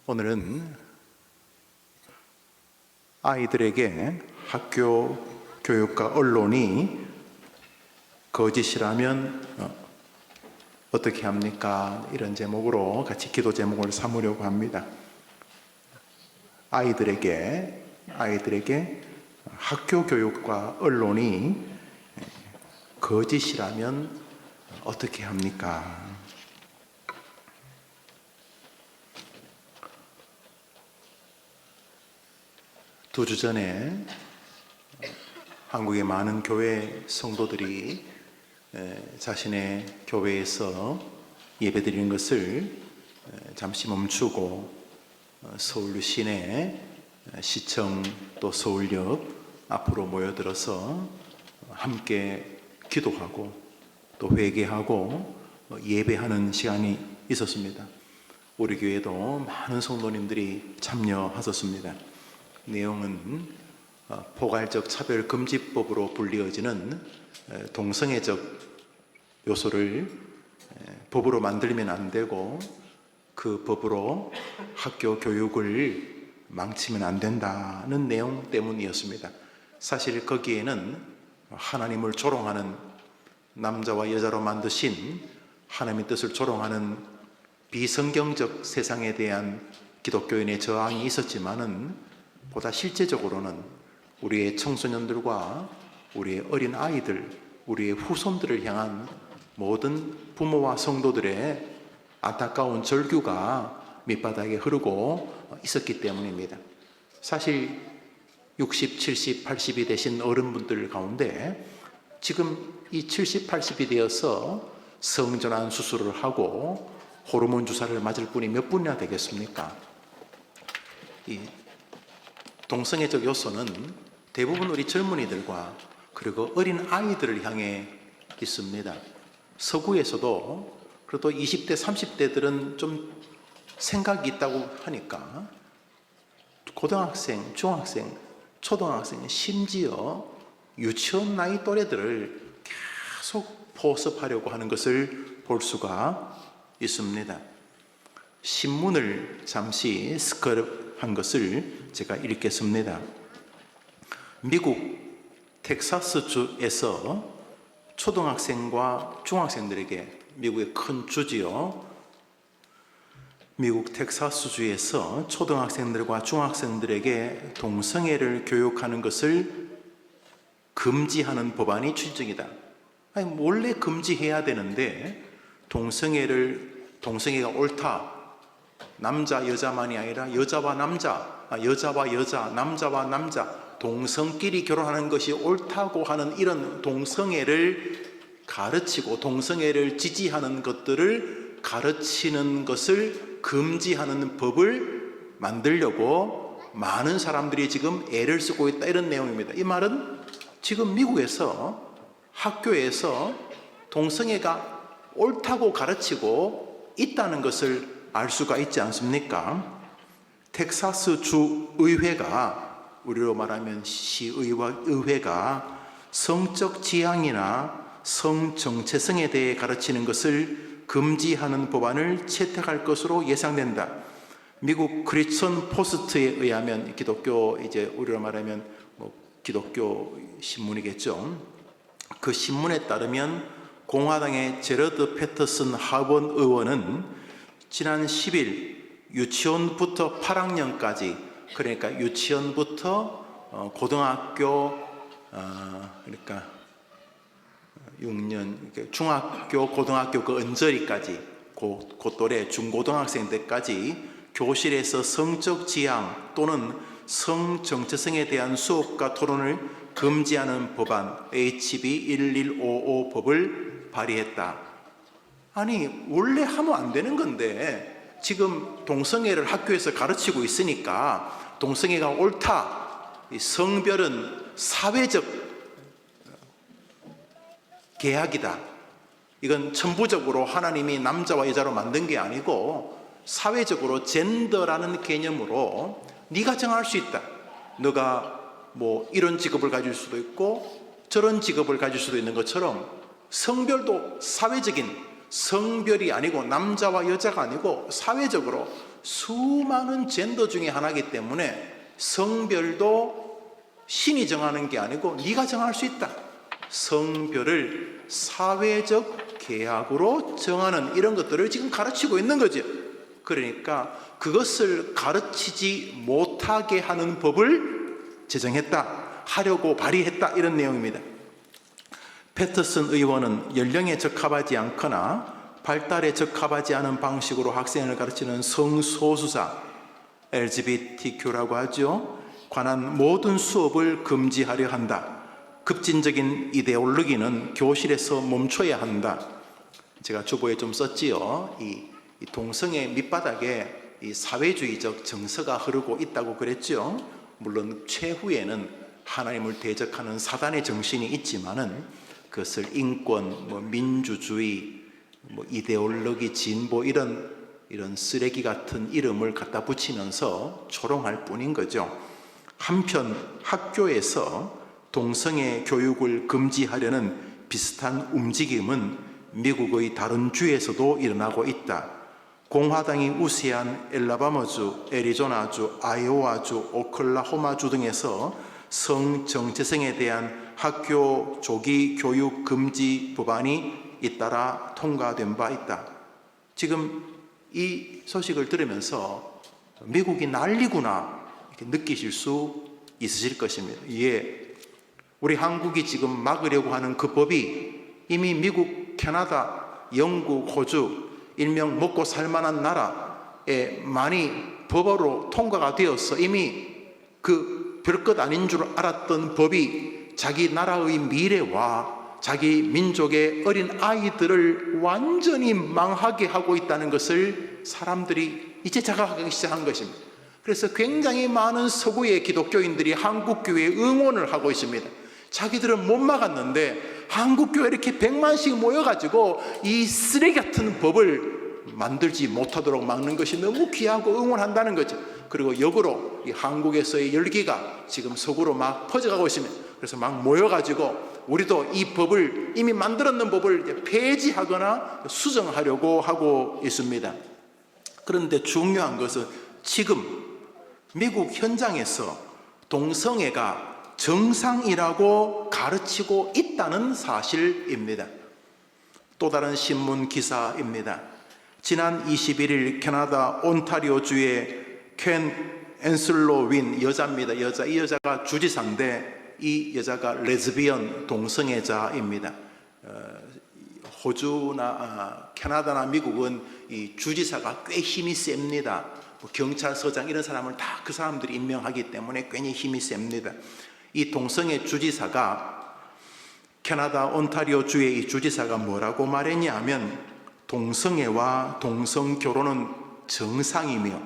오늘은 아이들에게 학교 교육과 언론이 거짓이라면 어떻게 합니까? 이런 제목으로 같이 기도 제목을 삼으려고 합니다. 아이들에게 학교 교육과 언론이 거짓이라면 어떻게 합니까? 두 주 전에 한국의 많은 교회 성도들이 자신의 교회에서 예배드리는 것을 잠시 멈추고 서울 시내 시청 또 서울역 앞으로 모여들어서 함께 기도하고 또 회개하고 예배하는 시간이 있었습니다. 우리 교회도 많은 성도님들이 참여하셨습니다. 내용은 포괄적 차별금지법으로 불리어지는 동성애적 요소를 법으로 만들면 안 되고 그 법으로 학교 교육을 망치면 안 된다는 내용 때문이었습니다. 사실 거기에는 하나님을 조롱하는, 남자와 여자로 만드신 하나님의 뜻을 조롱하는 비성경적 세상에 대한 기독교인의 저항이 있었지만은 보다 실제적으로는 우리의 청소년들과 우리의 어린 아이들, 우리의 후손들을 향한 모든 부모와 성도들의 안타까운 절규가 밑바닥에 흐르고 있었기 때문입니다. 사실 60, 70, 80이 되신 어른분들 가운데 지금 이 70, 80이 되어서 성전환 수술을 하고 호르몬 주사를 맞을 분이 몇 분이나 되겠습니까? 이 동성애적 요소는 대부분 우리 젊은이들과 그리고 어린 아이들을 향해 있습니다. 서구에서도 그래도 20대, 30대들은 좀 생각이 있다고 하니까 고등학생, 중학생, 초등학생, 심지어 유치원 나이 또래들을 계속 포섭하려고 하는 것을 볼 수가 있습니다. 신문을 잠시 스크랩한 것을 제가 읽겠습니다. 미국 텍사스주에서 초등학생과 중학생들에게, 미국의 큰 주지요, 미국 텍사스주에서 초등학생들과 중학생들에게 동성애를 교육하는 것을 금지하는 법안이 추진중이다. 아니, 원래 금지해야 되는데 동성애가 옳다, 남자 여자만이 아니라 여자와 남자, 여자와 여자, 남자와 남자, 동성끼리 결혼하는 것이 옳다고 하는 이런 동성애를 가르치고 동성애를 지지하는 것들을 가르치는 것을 금지하는 법을 만들려고 많은 사람들이 지금 애를 쓰고 있다, 이런 내용입니다. 이 말은 지금 미국에서 학교에서 동성애가 옳다고 가르치고 있다는 것을 알 수가 있지 않습니까? 텍사스 주 의회가, 우리로 말하면 시의회가 성적 지향이나 성 정체성에 대해 가르치는 것을 금지하는 법안을 채택할 것으로 예상된다. 미국 크리스천 포스트에 의하면, 기독교, 이제 우리로 말하면 기독교 신문이겠죠. 그 신문에 따르면 공화당의 제러드 패터슨 하원 의원은 지난 10일 유치원부터 8학년까지, 그러니까 유치원부터 고등학교, 그러니까 6년, 중학교, 고등학교 그 언저리까지, 그 또래 중고등학생 때까지 교실에서 성적 지향 또는 성 정체성에 대한 수업과 토론을 금지하는 법안 HB 1155 법을 발의했다. 아니, 원래 하면 안 되는 건데 지금 동성애를 학교에서 가르치고 있으니까 동성애가 옳다, 성별은 사회적 계약이다, 이건 천부적으로 하나님이 남자와 여자로 만든 게 아니고 사회적으로 젠더라는 개념으로 네가 정할 수 있다. 너가 뭐 이런 직업을 가질 수도 있고 저런 직업을 가질 수도 있는 것처럼 성별도 사회적인 성별이 아니고 남자와 여자가 아니고 사회적으로 수많은 젠더 중에 하나이기 때문에 성별도 신이 정하는 게 아니고 네가 정할 수 있다. 성별을 사회적 계약으로 정하는 이런 것들을 지금 가르치고 있는 거죠. 그러니까 그것을 가르치지 못하게 하는 법을 제정했다, 하려고 발의했다, 이런 내용입니다. 패터슨 의원은 연령에 적합하지 않거나 발달에 적합하지 않은 방식으로 학생을 가르치는 성소수자, LGBTQ라고 하죠, 관한 모든 수업을 금지하려 한다. 급진적인 이데올로기는 교실에서 멈춰야 한다. 제가 주보에 좀 썼지요. 이 동성애 밑바닥에 이 사회주의적 정서가 흐르고 있다고 그랬죠. 물론 최후에는 하나님을 대적하는 사단의 정신이 있지만은 그것을 인권, 민주주의, 이데올로기, 진보 이런 쓰레기 같은 이름을 갖다 붙이면서 조롱할 뿐인 거죠. 한편 학교에서 동성애 교육을 금지하려는 비슷한 움직임은 미국의 다른 주에서도 일어나고 있다. 공화당이 우세한 엘라바마주, 애리조나주, 아이오와주, 오클라호마주 등에서 성정체성에 대한 학교 조기 교육 금지 법안이 잇따라 통과된 바 있다. 지금 이 소식을 들으면서 미국이 난리구나 이렇게 느끼실 수 있으실 것입니다. 우리 한국이 지금 막으려고 하는 그 법이 이미 미국, 캐나다, 영국, 호주, 일명 먹고 살만한 나라에 많이 법으로 통과가 되어서 이미 그 별것 아닌 줄 알았던 법이 자기 나라의 미래와 자기 민족의 어린 아이들을 완전히 망하게 하고 있다는 것을 사람들이 이제 자각하기 시작한 것입니다. 그래서 굉장히 많은 서구의 기독교인들이 한국교회에 응원을 하고 있습니다. 자기들은 못 막았는데 한국교회 이렇게 100만씩 모여가지고 이 쓰레기 같은 법을 만들지 못하도록 막는 것이 너무 귀하고 응원한다는 거죠. 그리고 역으로 이 한국에서의 열기가 지금 서구로 막 퍼져가고 있습니다. 그래서 막 모여가지고 우리도 이 법을, 이미 만들었는 법을 폐지하거나 수정하려고 하고 있습니다. 그런데 중요한 것은 지금 미국 현장에서 동성애가 정상이라고 가르치고 있다는 사실입니다. 또 다른 신문 기사입니다. 지난 21일 캐나다 온타리오주의 켄 앤슬로 윈, 여자입니다. 이 여자가 주지사인데 이 여자가 레즈비언 동성애자입니다. 호주나 캐나다나 미국은 이 주지사가 꽤 힘이 셉니다. 경찰서장 이런 사람을 다 그 사람들이 임명하기 때문에 괜히 힘이 셉니다. 이 동성애 주지사가, 캐나다 온타리오주의 이 주지사가 뭐라고 말했냐면 동성애와 동성결혼은 정상이며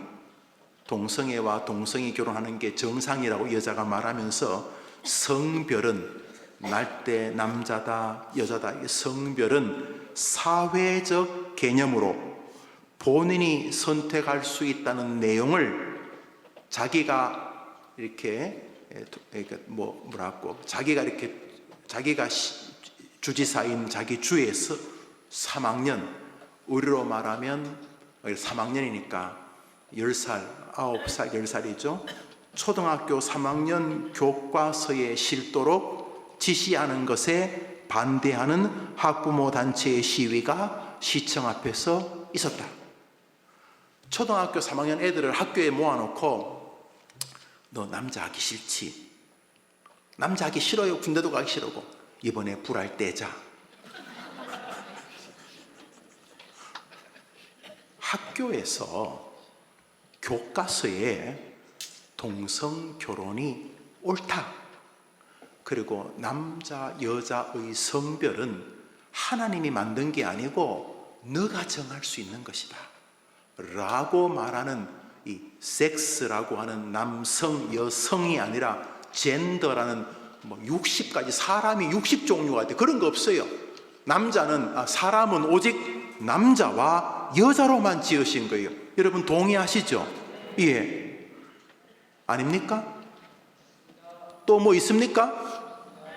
동성애와 동성이 결혼하는 게 정상이라고 여자가 말하면서 성별은 날때 남자다 여자다, 성별은 사회적 개념으로 본인이 선택할 수 있다는 내용을 자기가 이렇게 자기가 주지사인 자기 주에서 3학년, 우리로 말하면 3학년이니까 10살, 9살, 10살이죠. 초등학교 3학년 교과서에 실도록 지시하는 것에 반대하는 학부모 단체의 시위가 시청 앞에서 있었다. 초등학교 3학년 애들을 학교에 모아놓고 너 남자 하기 싫지? 남자 하기 싫어요. 군대도 가기 싫고. 이번에 불알 떼자. 학교에서 교과서에 동성 결혼이 옳다. 그리고 남자 여자의 성별은 하나님이 만든 게 아니고 너가 정할 수 있는 것이다 라고 말하는 이 섹스라고 하는 남성 여성이 아니라 젠더라는 60가지, 사람이 60종류가 돼. 그런 거 없어요. 사람은 오직 남자와 여자로만 지으신 거예요. 여러분 동의하시죠? 예. 아닙니까? 또 뭐 있습니까?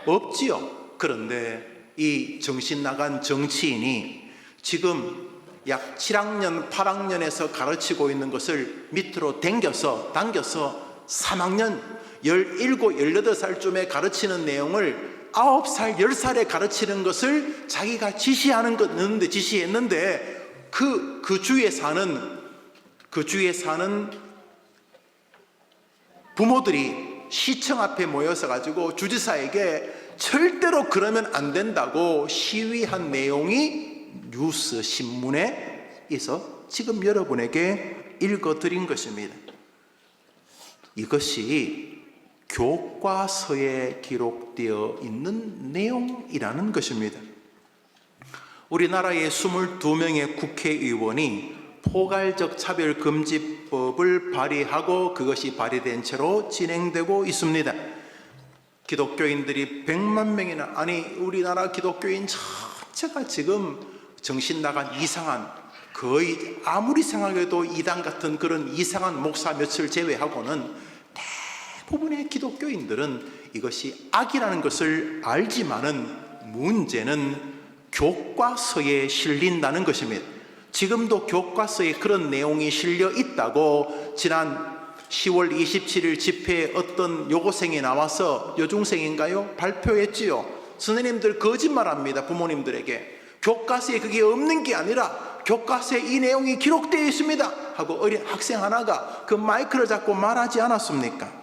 없지요. 그런데 이 정신 나간 정치인이 지금 약 7학년, 8학년에서 가르치고 있는 것을 밑으로 당겨서 3학년, 17, 18살쯤에 가르치는 내용을 9살, 10살에 가르치는 것을 자기가 지시했는데 그 주위에 사는 부모들이 시청 앞에 모여서 가지고 주지사에게 절대로 그러면 안 된다고 시위한 내용이 뉴스 신문에 있어 지금 여러분에게 읽어드린 것입니다. 이것이 교과서에 기록되어 있는 내용이라는 것입니다. 우리나라의 22명의 국회의원이 포괄적 차별금지법을 발의하고 그것이 발의된 채로 진행되고 있습니다. 기독교인들이 100만 명이나, 아니 우리나라 기독교인 전체가 지금 정신 나간 이상한, 거의 아무리 생각해도 이단 같은 그런 이상한 목사 몇을 제외하고는 대부분의 기독교인들은 이것이 악이라는 것을 알지만은 문제는 교과서에 실린다는 것입니다. 지금도 교과서에 그런 내용이 실려 있다고 지난 10월 27일 집회에 어떤 여고생이 나와서, 여중생인가요? 발표했지요. 선생님들 거짓말합니다. 부모님들에게 교과서에 그게 없는 게 아니라 교과서에 이 내용이 기록되어 있습니다 하고 어린 학생 하나가 그 마이크를 잡고 말하지 않았습니까?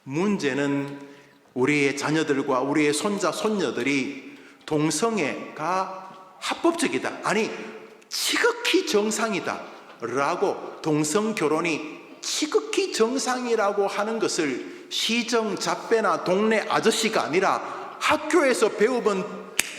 문제는 우리의 자녀들과 우리의 손자 손녀들이 동성애가 합법적이다, 아니 지극히 정상이다 라고, 동성결혼이 지극히 정상이라고 하는 것을 시정 잡배나 동네 아저씨가 아니라 학교에서 배우면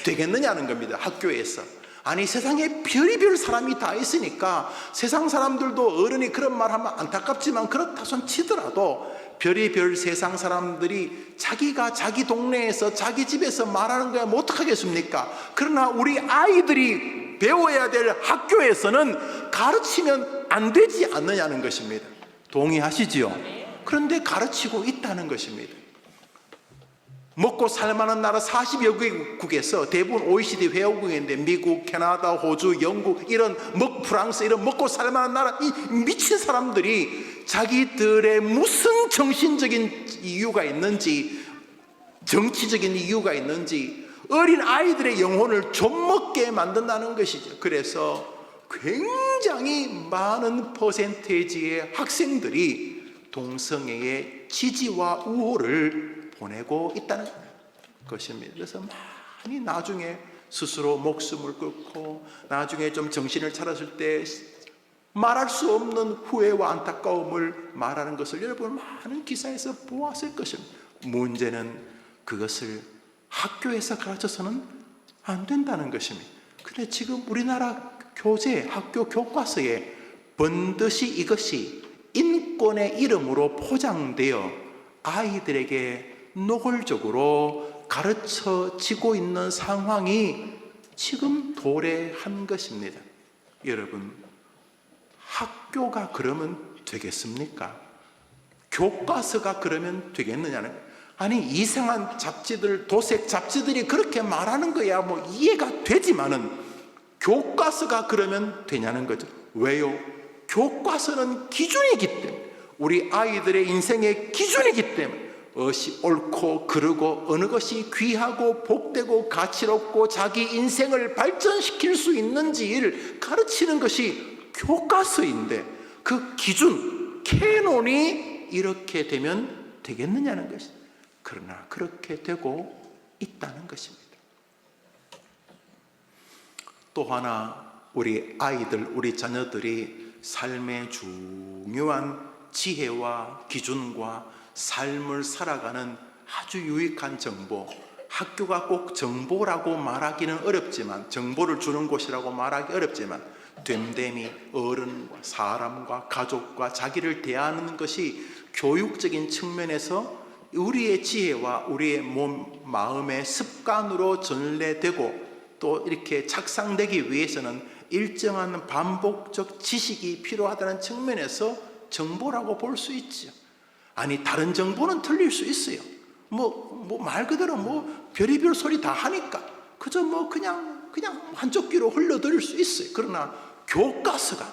되겠느냐는 겁니다. 학교에서. 아니 세상에 별의별 사람이 다 있으니까 세상 사람들도 어른이 그런 말 하면 안타깝지만 그렇다 손 치더라도 별의별 세상 사람들이 자기가 자기 동네에서 자기 집에서 말하는 거야 뭐 어떡하겠습니까? 그러나 우리 아이들이 배워야 될 학교에서는 가르치면 안 되지 않느냐는 것입니다. 동의하시지요? 그런데 가르치고 있다는 것입니다. 먹고 살만한 나라 40여 개국에서, 대부분 OECD 회원국인데 미국, 캐나다, 호주, 영국, 이런 프랑스, 이런 먹고 살만한 나라, 이 미친 사람들이 자기들의 무슨 정신적인 이유가 있는지, 정치적인 이유가 있는지 어린 아이들의 영혼을 좀먹게 만든다는 것이죠. 그래서 굉장히 많은 퍼센테이지의 학생들이 동성애의 지지와 우호를 보내고 있다는 것입니다. 그래서 많이 나중에 스스로 목숨을 끊고 나중에 좀 정신을 차렸을 때 말할 수 없는 후회와 안타까움을 말하는 것을 여러분 많은 기사에서 보았을 것입니다. 문제는 그것을 학교에서 가르쳐서는 안 된다는 것입니다. 근데 지금 우리나라 교재, 학교 교과서에 번듯이 이것이 인권의 이름으로 포장되어 아이들에게 노골적으로 가르쳐지고 있는 상황이 지금 도래한 것입니다. 여러분, 학교가 그러면 되겠습니까? 교과서가 그러면 되겠느냐는, 아니 이상한 잡지들, 도색 잡지들이 그렇게 말하는 거야 뭐 이해가 되지만은 교과서가 그러면 되냐는 거죠. 왜요? 교과서는 기준이기 때문에, 우리 아이들의 인생의 기준이기 때문에 무엇이 옳고 그르고 어느 것이 귀하고 복되고 가치롭고 자기 인생을 발전시킬 수 있는지를 가르치는 것이 교과서인데, 그 기준, 캐논이 이렇게 되면 되겠느냐는 것입니다. 그러나 그렇게 되고 있다는 것입니다. 또 하나, 우리 아이들, 우리 자녀들이 삶의 중요한 지혜와 기준과 삶을 살아가는 아주 유익한 정보, 학교가 꼭 정보라고 말하기는 어렵지만, 정보를 주는 곳이라고 말하기 어렵지만, 됨됨이 어른과 사람과 가족과 자기를 대하는 것이 교육적인 측면에서 우리의 지혜와 우리의 몸, 마음의 습관으로 전래되고 또 이렇게 착상되기 위해서는 일정한 반복적 지식이 필요하다는 측면에서 정보라고 볼 수 있죠. 아니 다른 정보는 틀릴 수 있어요. 말 그대로 별의별 소리 다 하니까 그저 그냥 한쪽 귀로 흘러들일 수 있어요. 그러나 교과서가,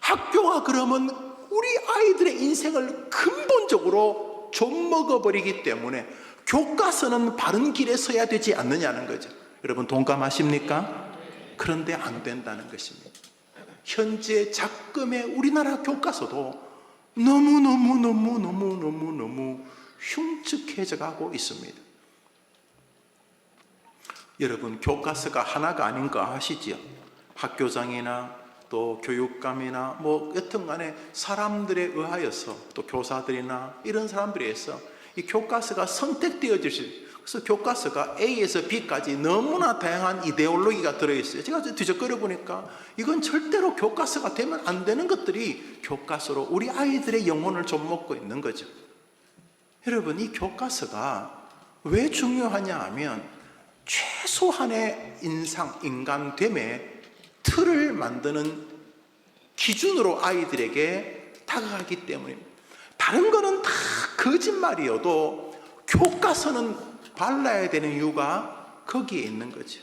학교가 그러면 우리 아이들의 인생을 근본적으로 좀먹어버리기 때문에 교과서는 바른 길에 서야 되지 않느냐는 거죠. 여러분 동감하십니까? 그런데 안 된다는 것입니다. 현재 작금의 우리나라 교과서도 너무 흉측해져 가고 있습니다. 여러분 교과서가 하나가 아닌 거 아시지요? 학교장이나 또 교육감이나 뭐 여튼 간에 사람들에 의하여서 또 교사들이나 이런 사람들에 의해서 이 교과서가 선택되어질 수 있어요. 그래서 교과서가 A에서 B까지 너무나 다양한 이데올로기가 들어있어요. 제가 뒤적거려 보니까 이건 절대로 교과서가 되면 안 되는 것들이 교과서로 우리 아이들의 영혼을 좀 먹고 있는 거죠. 여러분 이 교과서가 왜 중요하냐 하면 최소한의 인간됨의 틀을 만드는 기준으로 아이들에게 다가가기 때문입니다. 다른 거는 다 거짓말이어도 교과서는 발라야 되는 이유가 거기에 있는 거죠.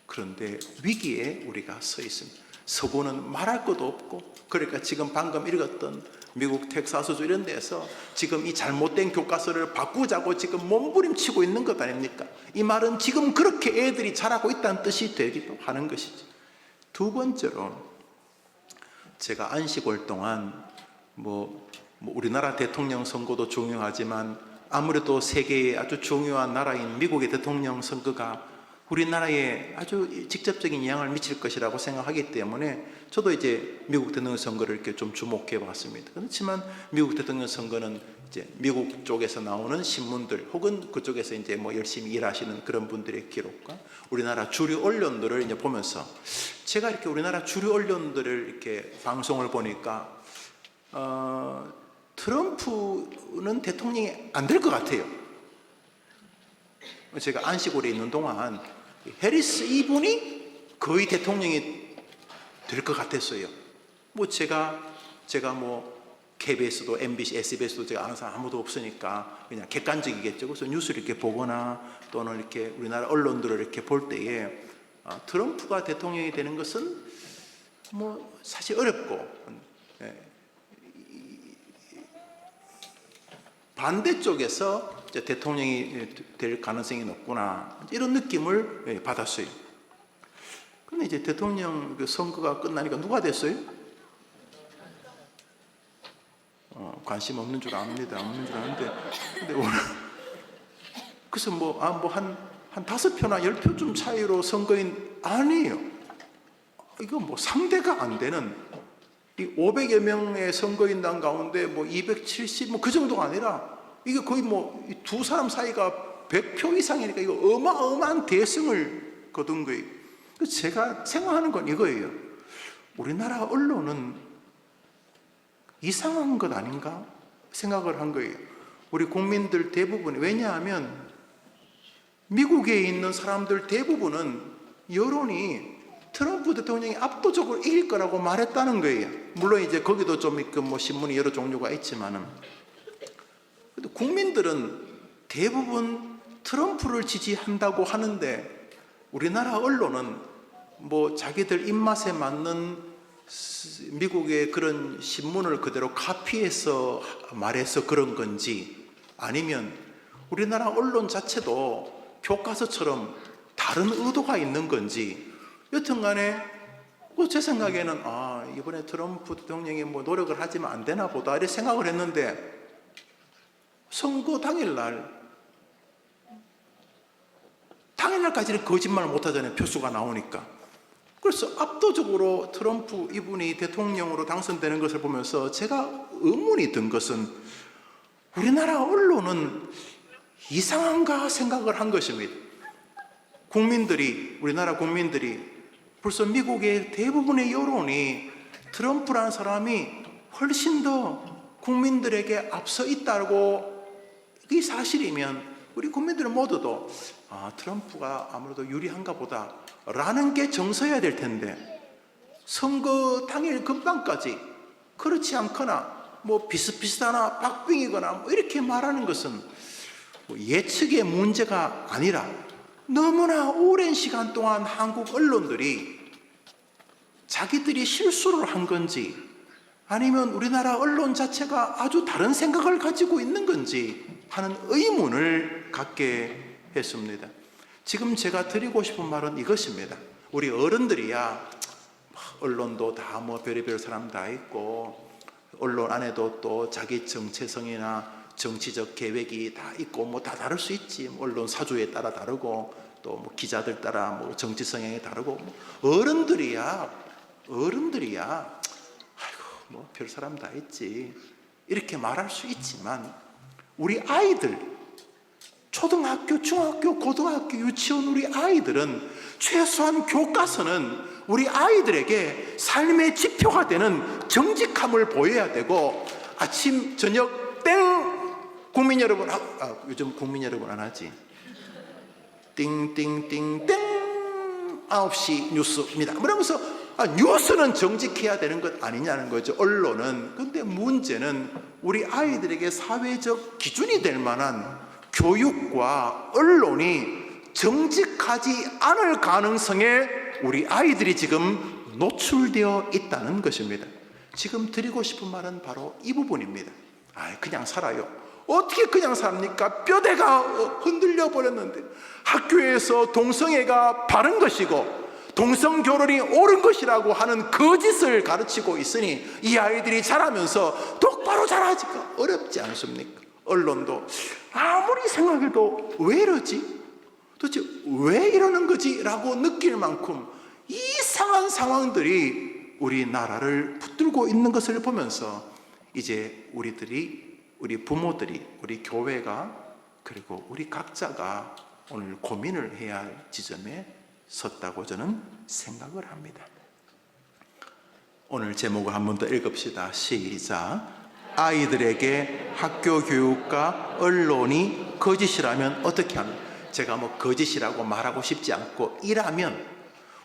그런데 위기에 우리가 서 있습니다. 서구는 말할 것도 없고, 그러니까 지금 방금 읽었던 미국 텍사스주 이런 데서 지금 이 잘못된 교과서를 바꾸자고 지금 몸부림치고 있는 것 아닙니까? 이 말은 지금 그렇게 애들이 자라고 있다는 뜻이 되기도 하는 것이죠. 두 번째로 제가 안식월 동안 우리나라 대통령 선거도 중요하지만 아무래도 세계의 아주 중요한 나라인 미국의 대통령 선거가 우리나라에 아주 직접적인 영향을 미칠 것이라고 생각하기 때문에 저도 이제 미국 대통령 선거를 이렇게 좀 주목해 봤습니다. 그렇지만 미국 대통령 선거는 이제 미국 쪽에서 나오는 신문들 혹은 그쪽에서 이제 뭐 열심히 일하시는 그런 분들의 기록과 우리나라 주류 언론들을 이제 보면서 제가 이렇게 우리나라 주류 언론들을 이렇게 방송을 보니까 트럼프는 대통령이 안 될 것 같아요. 제가 안식월에 있는 동안 해리스 이분이 거의 대통령이 될 것 같았어요. 제가 KBS도 MBC, SBS도 제가 아는 사람 아무도 없으니까 그냥 객관적이겠죠. 그래서 뉴스를 이렇게 보거나 또는 이렇게 우리나라 언론들을 이렇게 볼 때에 트럼프가 대통령이 되는 것은 사실 어렵고 반대쪽에서 대통령이 될 가능성이 높구나 이런 느낌을 받았어요. 그런데 이제 대통령 선거가 끝나니까 누가 됐어요? 관심 없는 줄 압니다. 없는 줄 아는데 근데 오늘 그래서 한 5표나 10표쯤 차이로 선거인 아니에요. 이거 상대가 안 되는 이 500여 명의 선거인단 가운데 270 그 정도가 아니라 이게 거의 두 사람 사이가 100표 이상이니까 이거 어마어마한 대승을 거둔 거예요. 그래서 제가 생각하는 건 이거예요. 우리나라 언론은 이상한 것 아닌가 생각을 한 거예요. 우리 국민들 대부분, 왜냐하면 미국에 있는 사람들 대부분은 여론이 트럼프 대통령이 압도적으로 이길 거라고 말했다는 거예요. 물론 이제 거기도 좀 신문이 여러 종류가 있지만은, 국민들은 대부분 트럼프를 지지한다고 하는데 우리나라 언론은 자기들 입맛에 맞는 미국의 그런 신문을 그대로 카피해서 말해서 그런 건지 아니면 우리나라 언론 자체도 교과서처럼 다른 의도가 있는 건지 여튼간에 제 생각에는 이번에 트럼프 대통령이 노력을 하지만 안 되나 보다 이렇게 생각을 했는데 선거 당일날까지는 거짓말을 못하잖아요. 표수가 나오니까. 그래서 압도적으로 트럼프 이분이 대통령으로 당선되는 것을 보면서 제가 의문이 든 것은 우리나라 언론은 이상한가 생각을 한 것입니다. 우리나라 국민들이 벌써 미국의 대부분의 여론이 트럼프라는 사람이 훨씬 더 국민들에게 앞서 있다고 이 사실이면 우리 국민들 모두도 트럼프가 아무래도 유리한가 보다 라는 게 정서여야 될 텐데 선거 당일 금방까지 그렇지 않거나 비슷비슷하나 박빙이거나 이렇게 말하는 것은 예측의 문제가 아니라 너무나 오랜 시간 동안 한국 언론들이 자기들이 실수를 한 건지 아니면 우리나라 언론 자체가 아주 다른 생각을 가지고 있는 건지 하는 의문을 갖게 했습니다. 지금 제가 드리고 싶은 말은 이것입니다. 우리 어른들이야 언론도 다 뭐 별의별 사람 다 있고 언론 안에도 또 자기 정체성이나 정치적 계획이 다 있고 뭐 다 다를 수 있지. 언론 사주에 따라 다르고 또 뭐 기자들 따라 뭐 정치 성향이 다르고 어른들이야 아이고 뭐 별 사람 다 있지 이렇게 말할 수 있지만 우리 아이들 초등학교, 중학교, 고등학교, 유치원 우리 아이들은 최소한 교과서는 우리 아이들에게 삶의 지표가 되는 정직함을 보여야 되고 아침 저녁 땡 국민 여러분 요즘 국민 여러분 안 하지 띵띵띵 땡 9시 뉴스입니다 그러면서 뉴스는 정직해야 되는 것 아니냐는 거죠 언론은. 근데 문제는 우리 아이들에게 사회적 기준이 될 만한 교육과 언론이 정직하지 않을 가능성에 우리 아이들이 지금 노출되어 있다는 것입니다. 지금 드리고 싶은 말은 바로 이 부분입니다. 그냥 살아요. 어떻게 그냥 삽니까? 뼈대가 흔들려 버렸는데 학교에서 동성애가 바른 것이고 동성결혼이 옳은 것이라고 하는 거짓을 가르치고 있으니 이 아이들이 자라면서 똑바로 자라기가 어렵지 않습니까? 언론도 아무리 생각해도 왜 이러지? 도대체 왜 이러는 거지? 라고 느낄 만큼 이상한 상황들이 우리나라를 붙들고 있는 것을 보면서 이제 우리 부모들이, 우리 교회가 그리고 우리 각자가 오늘 고민을 해야 할 지점에 섰다고 저는 생각을 합니다. 오늘 제목을 한 번 더 읽읍시다. 시작. 아이들에게 학교 교육과 언론이 거짓이라면 어떻게 하는? 제가 뭐 거짓이라고 말하고 싶지 않고 이라면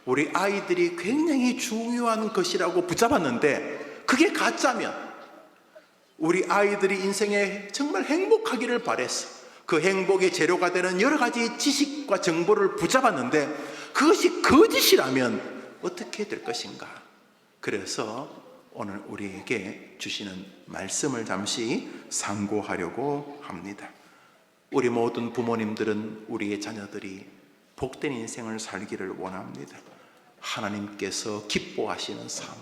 우리 아이들이 굉장히 중요한 것이라고 붙잡았는데 그게 가짜면 우리 아이들이 인생에 정말 행복하기를 바랬어. 그 행복의 재료가 되는 여러 가지 지식과 정보를 붙잡았는데 그것이 거짓이라면 어떻게 될 것인가? 그래서 오늘 우리에게 주시는 말씀을 잠시 상고하려고 합니다. 우리 모든 부모님들은 우리의 자녀들이 복된 인생을 살기를 원합니다. 하나님께서 기뻐하시는 삶,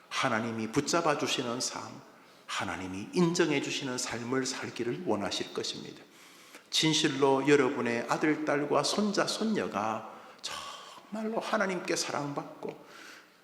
하나님이 붙잡아 주시는 삶, 하나님이 인정해 주시는 삶을 살기를 원하실 것입니다. 진실로 여러분의 아들, 딸과 손자, 손녀가 정말로 하나님께 사랑받고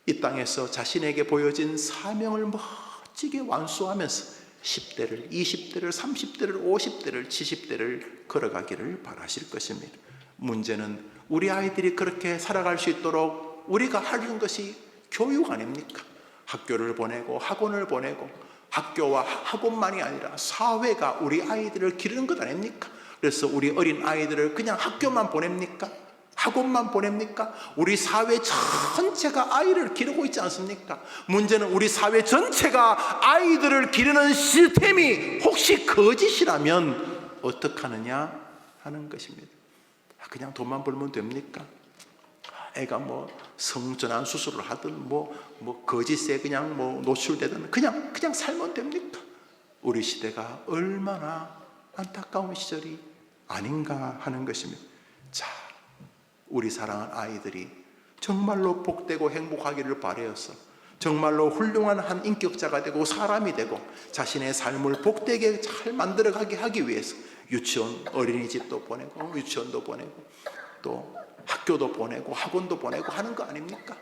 이 땅에서 자신에게 보여진 사명을 멋지게 완수하면서 10대를, 20대를, 30대를, 50대를, 70대를 걸어가기를 바라실 것입니다. 문제는 우리 아이들이 그렇게 살아갈 수 있도록 우리가 하는 것이 교육 아닙니까? 학교를 보내고 학원을 보내고 학교와 학원만이 아니라 사회가 우리 아이들을 기르는 것 아닙니까? 그래서 우리 어린 아이들을 그냥 학교만 보냅니까? 학원만 보냅니까? 우리 사회 전체가 아이를 기르고 있지 않습니까? 문제는 우리 사회 전체가 아이들을 기르는 시스템이 혹시 거짓이라면 어떡하느냐 하는 것입니다. 그냥 돈만 벌면 됩니까? 애가 뭐 성전환 수술을 하든 뭐 거짓에 그냥 뭐 노출되든 그냥 살면 됩니까? 우리 시대가 얼마나 안타까운 시절이 아닌가 하는 것입니다. 자, 우리 사랑하는 아이들이 정말로 복되고 행복하기를 바라여서 정말로 훌륭한 한 인격자가 되고 사람이 되고 자신의 삶을 복되게 잘 만들어가게 하기 위해서 유치원, 어린이집도 보내고 유치원도 보내고 또 학교도 보내고 학원도 보내고 하는 거 아닙니까?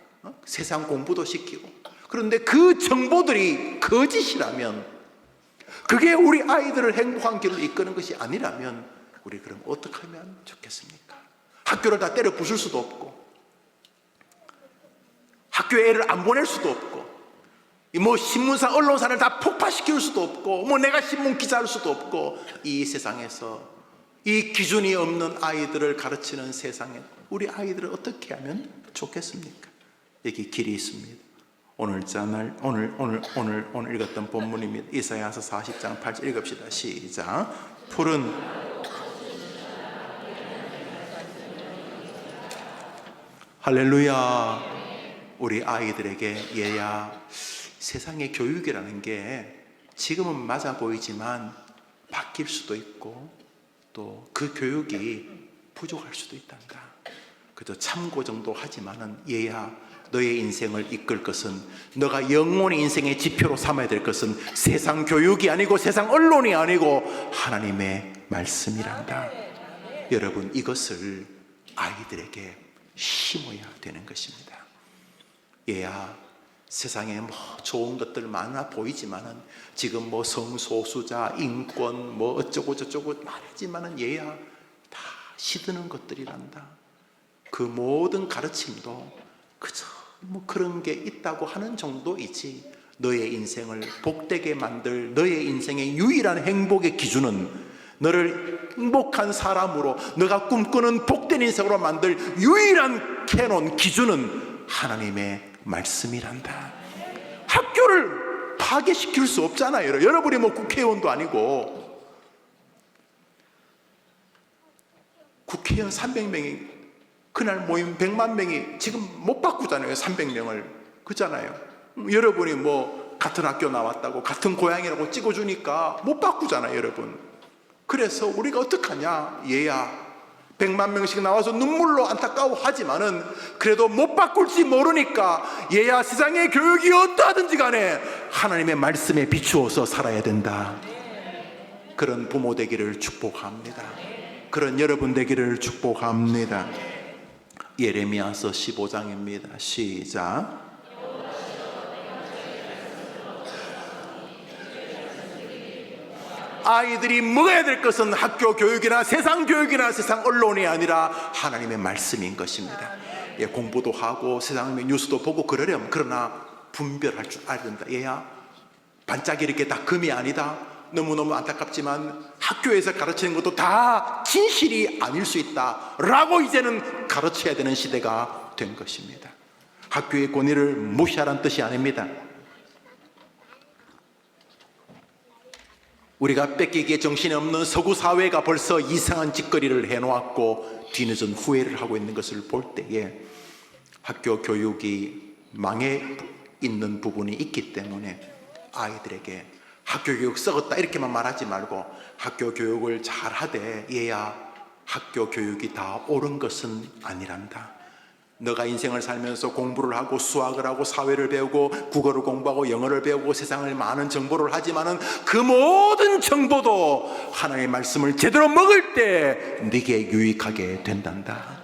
세상 공부도 시키고. 그런데 그 정보들이 거짓이라면, 그게 우리 아이들을 행복한 길로 이끄는 것이 아니라면 우리 그럼 어떻게 하면 좋겠습니까? 학교를 다 때려 부술 수도 없고 학교에 애를 안 보낼 수도 없고 뭐 신문사 언론사를 다 폭파시킬 수도 없고 뭐 내가 신문 기자할 수도 없고 이 세상에서 이 기준이 없는 아이들을 가르치는 세상에 우리 아이들을 어떻게 하면 좋겠습니까? 여기 길이 있습니다. 오늘 읽었던 본문입니다. 이사야서 40장 8절 읽읍시다. 시작. 푸른 할렐루야. 우리 아이들에게 얘야, 세상의 교육이라는 게 지금은 맞아 보이지만 바뀔 수도 있고 또 그 교육이 부족할 수도 있단다. 그저 참고 정도 하지만은 얘야, 너의 인생을 이끌 것은, 너가 영원히 인생의 지표로 삼아야 될 것은 세상 교육이 아니고 세상 언론이 아니고 하나님의 말씀이란다. 여러분, 이것을 아이들에게 심어야 되는 것입니다. 얘야, 세상에 뭐 좋은 것들 많아 보이지만은 지금 뭐 성소수자, 인권, 뭐 어쩌고 저쩌고 말하지만은 얘야, 다 시드는 것들이란다. 그 모든 가르침도 그저 뭐 그런 게 있다고 하는 정도이지, 너의 인생을 복되게 만들 너의 인생의 유일한 행복의 기준은, 너를 행복한 사람으로, 너가 꿈꾸는 복된 인생으로 만들 유일한 캐논 기준은 하나님의 말씀이란다. 학교를 파괴시킬 수 없잖아요. 여러분이 뭐 국회의원도 아니고. 국회의원 300명이 그날 모임 100만 명이 지금 못 바꾸잖아요. 300명을. 그잖아요. 여러분이 뭐 같은 학교 나왔다고, 같은 고향이라고 찍어주니까 못 바꾸잖아요, 여러분. 그래서 우리가 어떡하냐? 얘야, 100만 명씩 나와서 눈물로 안타까워하지만은 그래도 못 바꿀지 모르니까 얘야, 세상의 교육이 어떠하든지 간에 하나님의 말씀에 비추어서 살아야 된다. 그런 부모 되기를 축복합니다. 그런 여러분 되기를 축복합니다. 예레미야서 15장입니다. 시작. 아이들이 먹어야 될 것은 학교 교육이나 세상 교육이나 세상 언론이 아니라 하나님의 말씀인 것입니다. 예, 공부도 하고 세상의 뉴스도 보고 그러려면, 그러나 분별할 줄 알아야 된다. 얘야, 반짝이 이렇게 다 금이 아니다. 너무너무 안타깝지만 학교에서 가르치는 것도 다 진실이 아닐 수 있다 라고 이제는 가르쳐야 되는 시대가 된 것입니다. 학교의 권위를 무시하라는 뜻이 아닙니다. 우리가 뺏기기에 정신이 없는 서구 사회가 벌써 이상한 짓거리를 해놓았고 뒤늦은 후회를 하고 있는 것을 볼 때에 학교 교육이 망해 있는 부분이 있기 때문에 아이들에게 학교 교육 썩었다 이렇게만 말하지 말고 학교 교육을 잘 하되 얘야, 학교 교육이 다 옳은 것은 아니란다. 너가 인생을 살면서 공부를 하고 수학을 하고 사회를 배우고 국어를 공부하고 영어를 배우고 세상을 많은 정보를 하지만은 그 모든 정보도 하나님의 말씀을 제대로 먹을 때 네게 유익하게 된단다.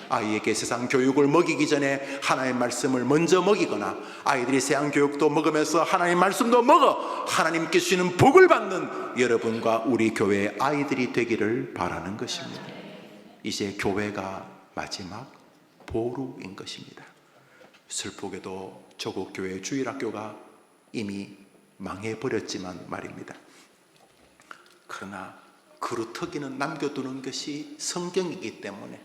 아이에게 세상 교육을 먹이기 전에 하나님의 말씀을 먼저 먹이거나, 아이들이 세상 교육도 먹으면서 하나님의 말씀도 먹어 하나님께 주시는 복을 받는 여러분과 우리 교회의 아이들이 되기를 바라는 것입니다. 이제 교회가 마지막 보루인 것입니다. 슬프게도 조국 교회 주일학교가 이미 망해버렸지만 말입니다. 그러나 그루터기는 남겨두는 것이 성경이기 때문에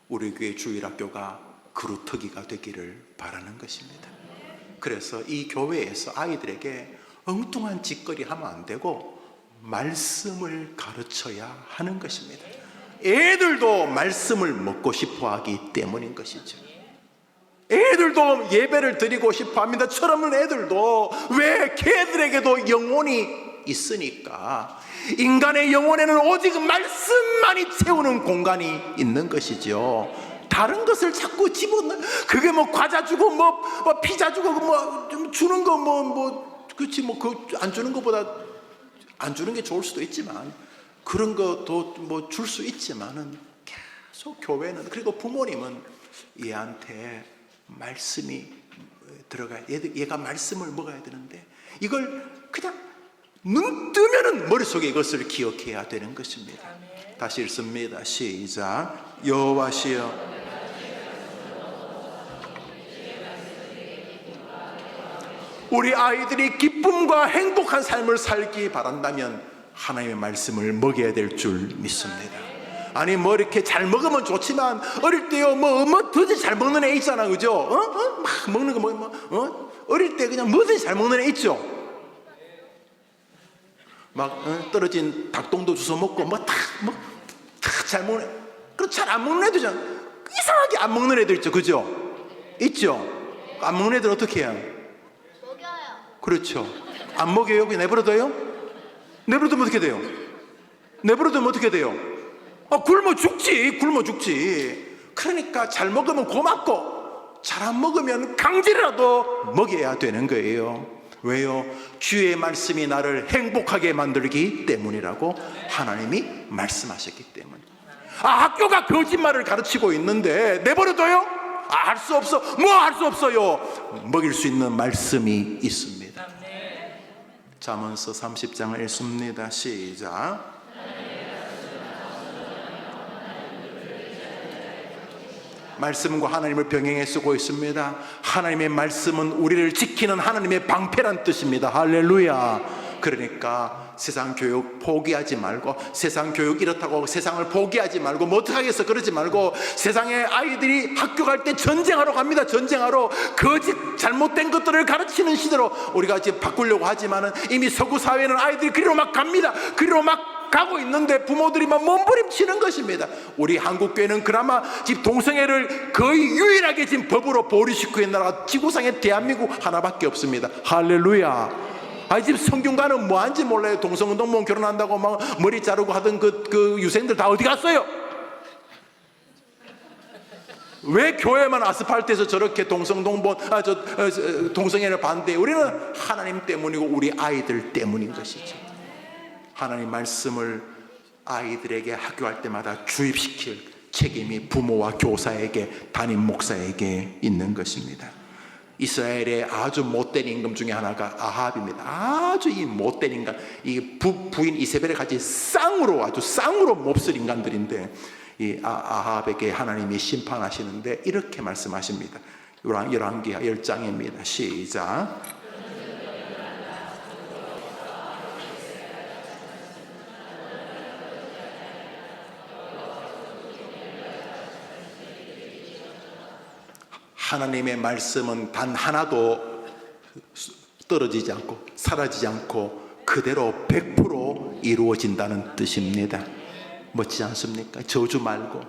우리 교회 주일학교가 그루터기가 되기를 바라는 것입니다. 그래서 이 교회에서 아이들에게 엉뚱한 짓거리 하면 안 되고 말씀을 가르쳐야 하는 것입니다. 애들도 말씀을 먹고 싶어 하기 때문인 것이죠. 애들도 예배를 드리고 싶어 합니다. 철없는 애들도. 왜? 걔들에게도 영혼이 있으니까. 인간의 영혼에는 오직 말씀만이 채우는 공간이 있는 것이죠. 다른 것을 자꾸 집어넣는, 그게 뭐 과자 주고 뭐 피자 주고 뭐 좀 주는 거 그렇지 뭐 그 안 주는 것보다 안 주는 게 좋을 수도 있지만, 그런 것도 뭐 줄 수 있지만은 계속 교회는, 그리고 부모님은 얘한테 말씀이 들어가야, 얘가 말씀을 먹어야 되는데 이걸 그냥 눈 뜨면은 머릿속에 이것을 기억해야 되는 것입니다. 다시 읽습니다. 시작. 여호와시여, 우리 아이들이 기쁨과 행복한 삶을 살기 바란다면 하나님의 말씀을 먹여야 될 줄 믿습니다. 아니 뭐 이렇게 잘 먹으면 좋지만 어릴 때요 뭐 더지 잘 먹는 애 있잖아, 그죠? 막 먹는 거 어릴 때 그냥 뭐든지 잘 먹는 애 있죠. 막 떨어진 닭똥도 주워 먹고 뭐 다 잘 먹는 애. 그럼 잘 안 먹는 애도 있잖아. 이상하게 안 먹는 애들 있죠, 그죠? 있죠. 안 먹는 애들 어떻게 해요? 먹여요. 그렇죠. 안 먹여요? 그냥 내버려둬요? 내버려두면 어떻게 돼요? 내버려두면 어떻게 돼요? 굶어 죽지. 굶어 죽지. 그러니까 잘 먹으면 고맙고 잘 안 먹으면 강제라도 먹여야 되는 거예요. 왜요? 주의 말씀이 나를 행복하게 만들기 때문이라고 하나님이 말씀하셨기 때문에. 학교가 거짓말을 가르치고 있는데 내버려둬요? 할 수 없어. 뭐 할 수 없어요. 먹일 수 있는 말씀이 있습니다. 잠언서 30장을 읽습니다. 시작. 말씀과 하나님을 병행해 쓰고 있습니다. 하나님의 말씀은 우리를 지키는 하나님의 방패란 뜻입니다. 할렐루야. 그러니까 세상 교육 포기하지 말고, 세상 교육 이렇다고 세상을 포기하지 말고, 뭐 어떡하겠어 그러지 말고, 세상에 아이들이 학교 갈 때 전쟁하러 갑니다. 전쟁하러. 거짓 잘못된 것들을 가르치는 시대로 우리가 지금 바꾸려고 하지만은 이미 서구 사회는 아이들이 그리로 막 갑니다. 그리로 막 가고 있는데 부모들이 막 몸부림치는 것입니다. 우리 한국교회는 그나마 지금 동성애를 거의 유일하게 지금 법으로 보류시키고 있는 나라가 지구상에 대한민국 하나밖에 없습니다. 할렐루야. 지금 성균관은 뭐한지 몰라요. 동성운동본 결혼한다고 막 머리 자르고 하던 그 유생들 다 어디 갔어요? 왜 교회만 아스팔트에서 저렇게 동성애를 반대해? 우리는 하나님 때문이고 우리 아이들 때문인 것이죠. 하나님 말씀을 아이들에게 학교할 때마다 주입시킬 책임이 부모와 교사에게, 담임 목사에게 있는 것입니다. 이스라엘의 아주 못된 임금 중에 하나가 아합입니다. 아주 이 못된 인간, 이 부인 이세벨을 같이 아주 쌍으로 몹쓸 인간들인데, 이 아합에게 하나님이 심판하시는데 이렇게 말씀하십니다. 열왕기하 10장입니다. 시작. 하나님의 말씀은 단 하나도 떨어지지 않고 사라지지 않고 그대로 100% 이루어진다는 뜻입니다. 멋지지 않습니까? 저주 말고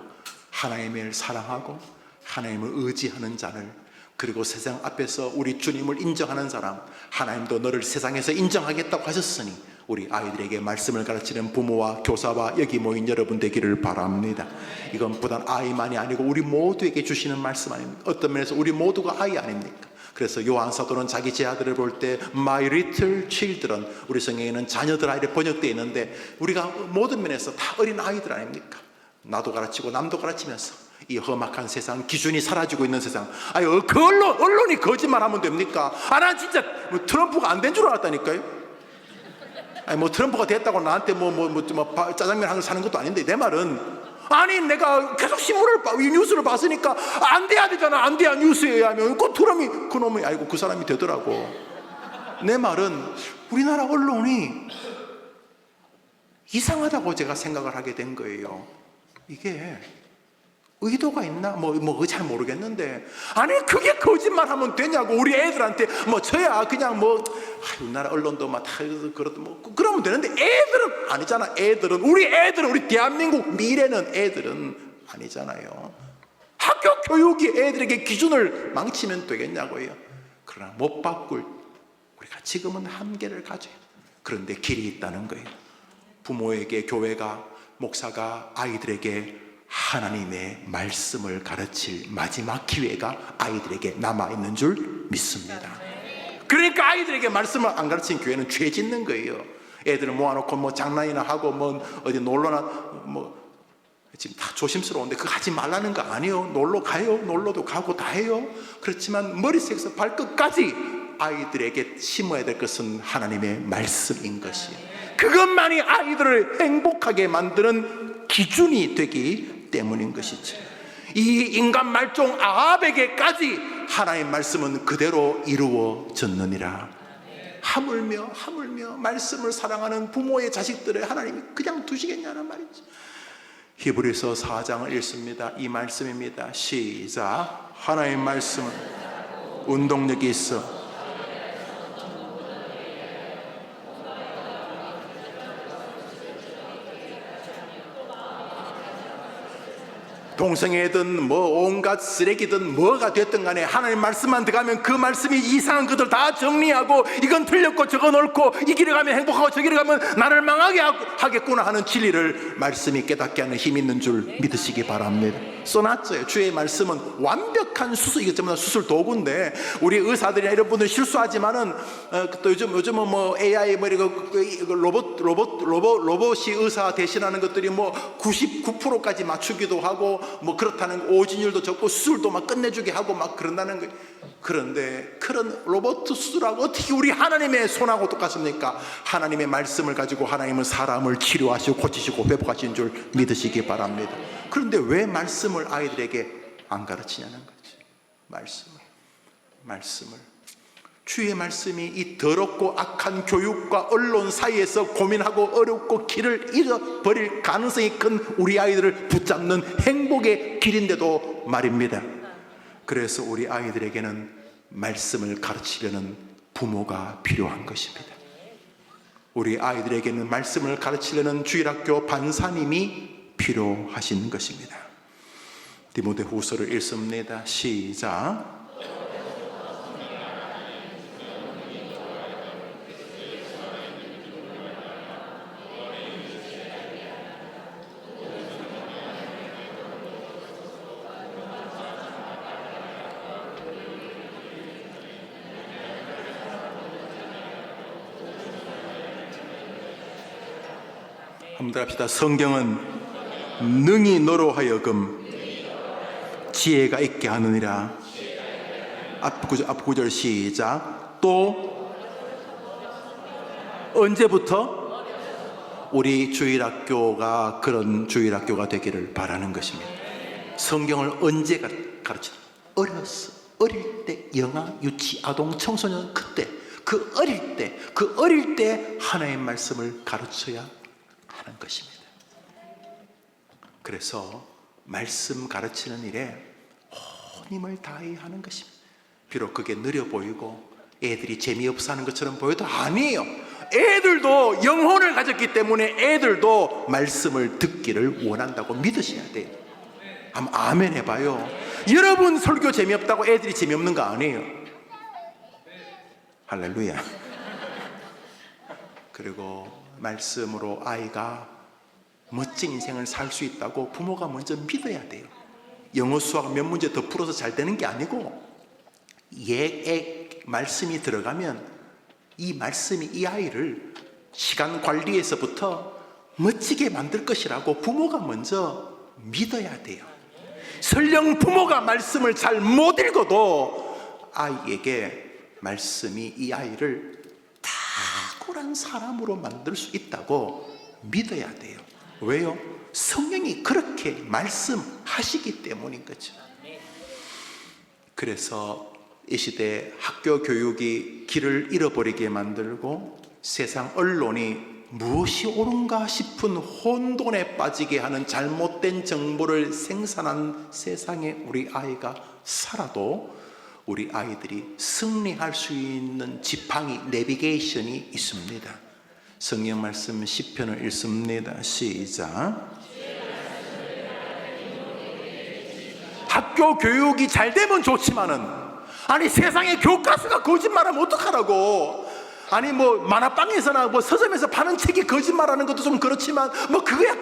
하나님을 사랑하고 하나님을 의지하는 자를, 그리고 세상 앞에서 우리 주님을 인정하는 사람, 하나님도 너를 세상에서 인정하겠다고 하셨으니 우리 아이들에게 말씀을 가르치는 부모와 교사와 여기 모인 여러분 되기를 바랍니다. 이건 부단 아이만이 아니고 우리 모두에게 주시는 말씀 아닙니까? 어떤 면에서 우리 모두가 아이 아닙니까? 그래서 요한 사도는 자기 제자들을 볼 때 My little children, 우리 성경에는 자녀들 아이를 번역되어 있는데 우리가 모든 면에서 다 어린 아이들 아닙니까? 나도 가르치고 남도 가르치면서 이 험악한 세상, 기준이 사라지고 있는 세상, 그 언론이 거짓말하면 됩니까? 난 진짜 트럼프가 안 된 줄 알았다니까요. 트럼프가 됐다고 나한테 짜장면 한 걸 사는 것도 아닌데, 내 말은 내가 계속 뉴스를 봤으니까 안 돼야 되잖아. 안 돼야 뉴스에 하면 그놈이 그 사람이 되더라고. 내 말은 우리나라 언론이 이상하다고 제가 생각을 하게 된 거예요. 이게 의도가 있나? 잘 모르겠는데, 그게 거짓말하면 되냐고. 우리 애들한테 저야 그냥 우리나라 언론도 다 그러면 되는데, 애들은 아니잖아. 우리 대한민국 미래는 애들은 아니잖아요. 학교 교육이 애들에게 기준을 망치면 되겠냐고요. 그러나 못 바꿀 우리가 지금은 한계를 가져요. 그런데 길이 있다는 거예요. 부모에게 교회가, 목사가 아이들에게 하나님의 말씀을 가르칠 마지막 기회가 아이들에게 남아있는 줄 믿습니다. 그러니까 아이들에게 말씀을 안 가르친 교회는 죄 짓는 거예요. 애들을 모아놓고 장난이나 하고 어디 놀러나 지금 다 조심스러운데 그거 하지 말라는 거 아니에요. 놀러 가요. 놀러도 가고 다 해요. 그렇지만 머리색에서 발끝까지 아이들에게 심어야 될 것은 하나님의 말씀인 것이에요. 그것만이 아이들을 행복하게 만드는 기준이 되기 때문인 것이죠. 이 인간 말종 아합에게까지 하나님의 말씀은 그대로 이루어졌느니라. 하물며 말씀을 사랑하는 부모의 자식들을 하나님이 그냥 두시겠냐는 말이죠. 히브리서 4장을 읽습니다. 이 말씀입니다. 시작. 하나님의 말씀은 운동력이 있어 동성애든 뭐 온갖 쓰레기든 뭐가 됐든 간에 하나님 말씀만 들어가면 그 말씀이 이상한 것들 다 정리하고 이건 틀렸고 저건 옳고 이 길에 가면 행복하고 저 길에 가면 나를 망하게 하겠구나 하는 진리를 말씀이 깨닫게 하는 힘이 있는 줄 믿으시기 바랍니다. 써놨어요. 주의 말씀은 완벽한 수술, 이게 전부 다 수술 도구인데 우리 의사들이나 이런 분들 실수하지만은 또 요즘은 뭐 AI 뭐 이런 로봇이 의사 대신하는 것들이 뭐 99%까지 맞추기도 하고 뭐 그렇다는 오진율도 적고 수술도 막 끝내주게 하고 막 그런다는 거. 그런데 그런 로봇 수술하고 어떻게 우리 하나님의 손하고 똑같습니까? 하나님의 말씀을 가지고 하나님은 사람을 치료하시고 고치시고 회복하시는 줄 믿으시기 바랍니다. 그런데 왜 말씀을 아이들에게 안 가르치냐는 거지. 말씀을 주의 말씀이 이 더럽고 악한 교육과 언론 사이에서 고민하고 어렵고 길을 잃어버릴 가능성이 큰 우리 아이들을 붙잡는 행복의 길인데도 말입니다. 그래서 우리 아이들에게는 말씀을 가르치려는 부모가 필요한 것입니다. 우리 아이들에게는 말씀을 가르치려는 주일학교 반사님이 필요하신 것입니다. 디모데후서를 읽습니다. 시작. 한번 합시다. 성경은 능히 너로 하여금 지혜가 있게 하느니라. 앞 구절 시작. 또 언제부터? 우리 주일학교가 그런 주일학교가 되기를 바라는 것입니다. 성경을 언제 가르치나? 어릴 때 영아, 유치, 아동, 청소년 그때 그 어릴 때 하나님의 말씀을 가르쳐야 하는 것입니다. 그래서 말씀 가르치는 일에 온 힘을 다해야 하는 것입니다. 비록 그게 느려 보이고 애들이 재미없어 하는 것처럼 보여도 아니에요. 애들도 영혼을 가졌기 때문에 애들도 말씀을 듣기를 원한다고 믿으셔야 돼요. 한번 아멘 해봐요. 여러분 설교 재미없다고 애들이 재미없는 거 아니에요. 할렐루야. 그리고 말씀으로 아이가 멋진 인생을 살 수 있다고 부모가 먼저 믿어야 돼요. 영어 수학 몇 문제 더 풀어서 잘 되는 게 아니고 말씀이 들어가면 이 말씀이 이 아이를 시간 관리에서부터 멋지게 만들 것이라고 부모가 먼저 믿어야 돼요. 설령 부모가 말씀을 잘 못 읽어도 아이에게 말씀이 이 아이를 탁월한 사람으로 만들 수 있다고 믿어야 돼요. 왜요? 성령이 그렇게 말씀하시기 때문인 거죠. 그래서 이 시대 학교 교육이 길을 잃어버리게 만들고 세상 언론이 무엇이 옳은가 싶은 혼돈에 빠지게 하는 잘못된 정보를 생산한 세상에 우리 아이가 살아도 우리 아이들이 승리할 수 있는 지팡이, 내비게이션이 있습니다. 성경 말씀 시편을 읽습니다. 시작. 학교 교육이 잘 되면 좋지만은 아니 세상에 교과서가 거짓말하면 어떡하라고. 아니 뭐 만화방에서나 뭐 서점에서 파는 책이 거짓말하는 것도 좀 그렇지만 뭐 그거야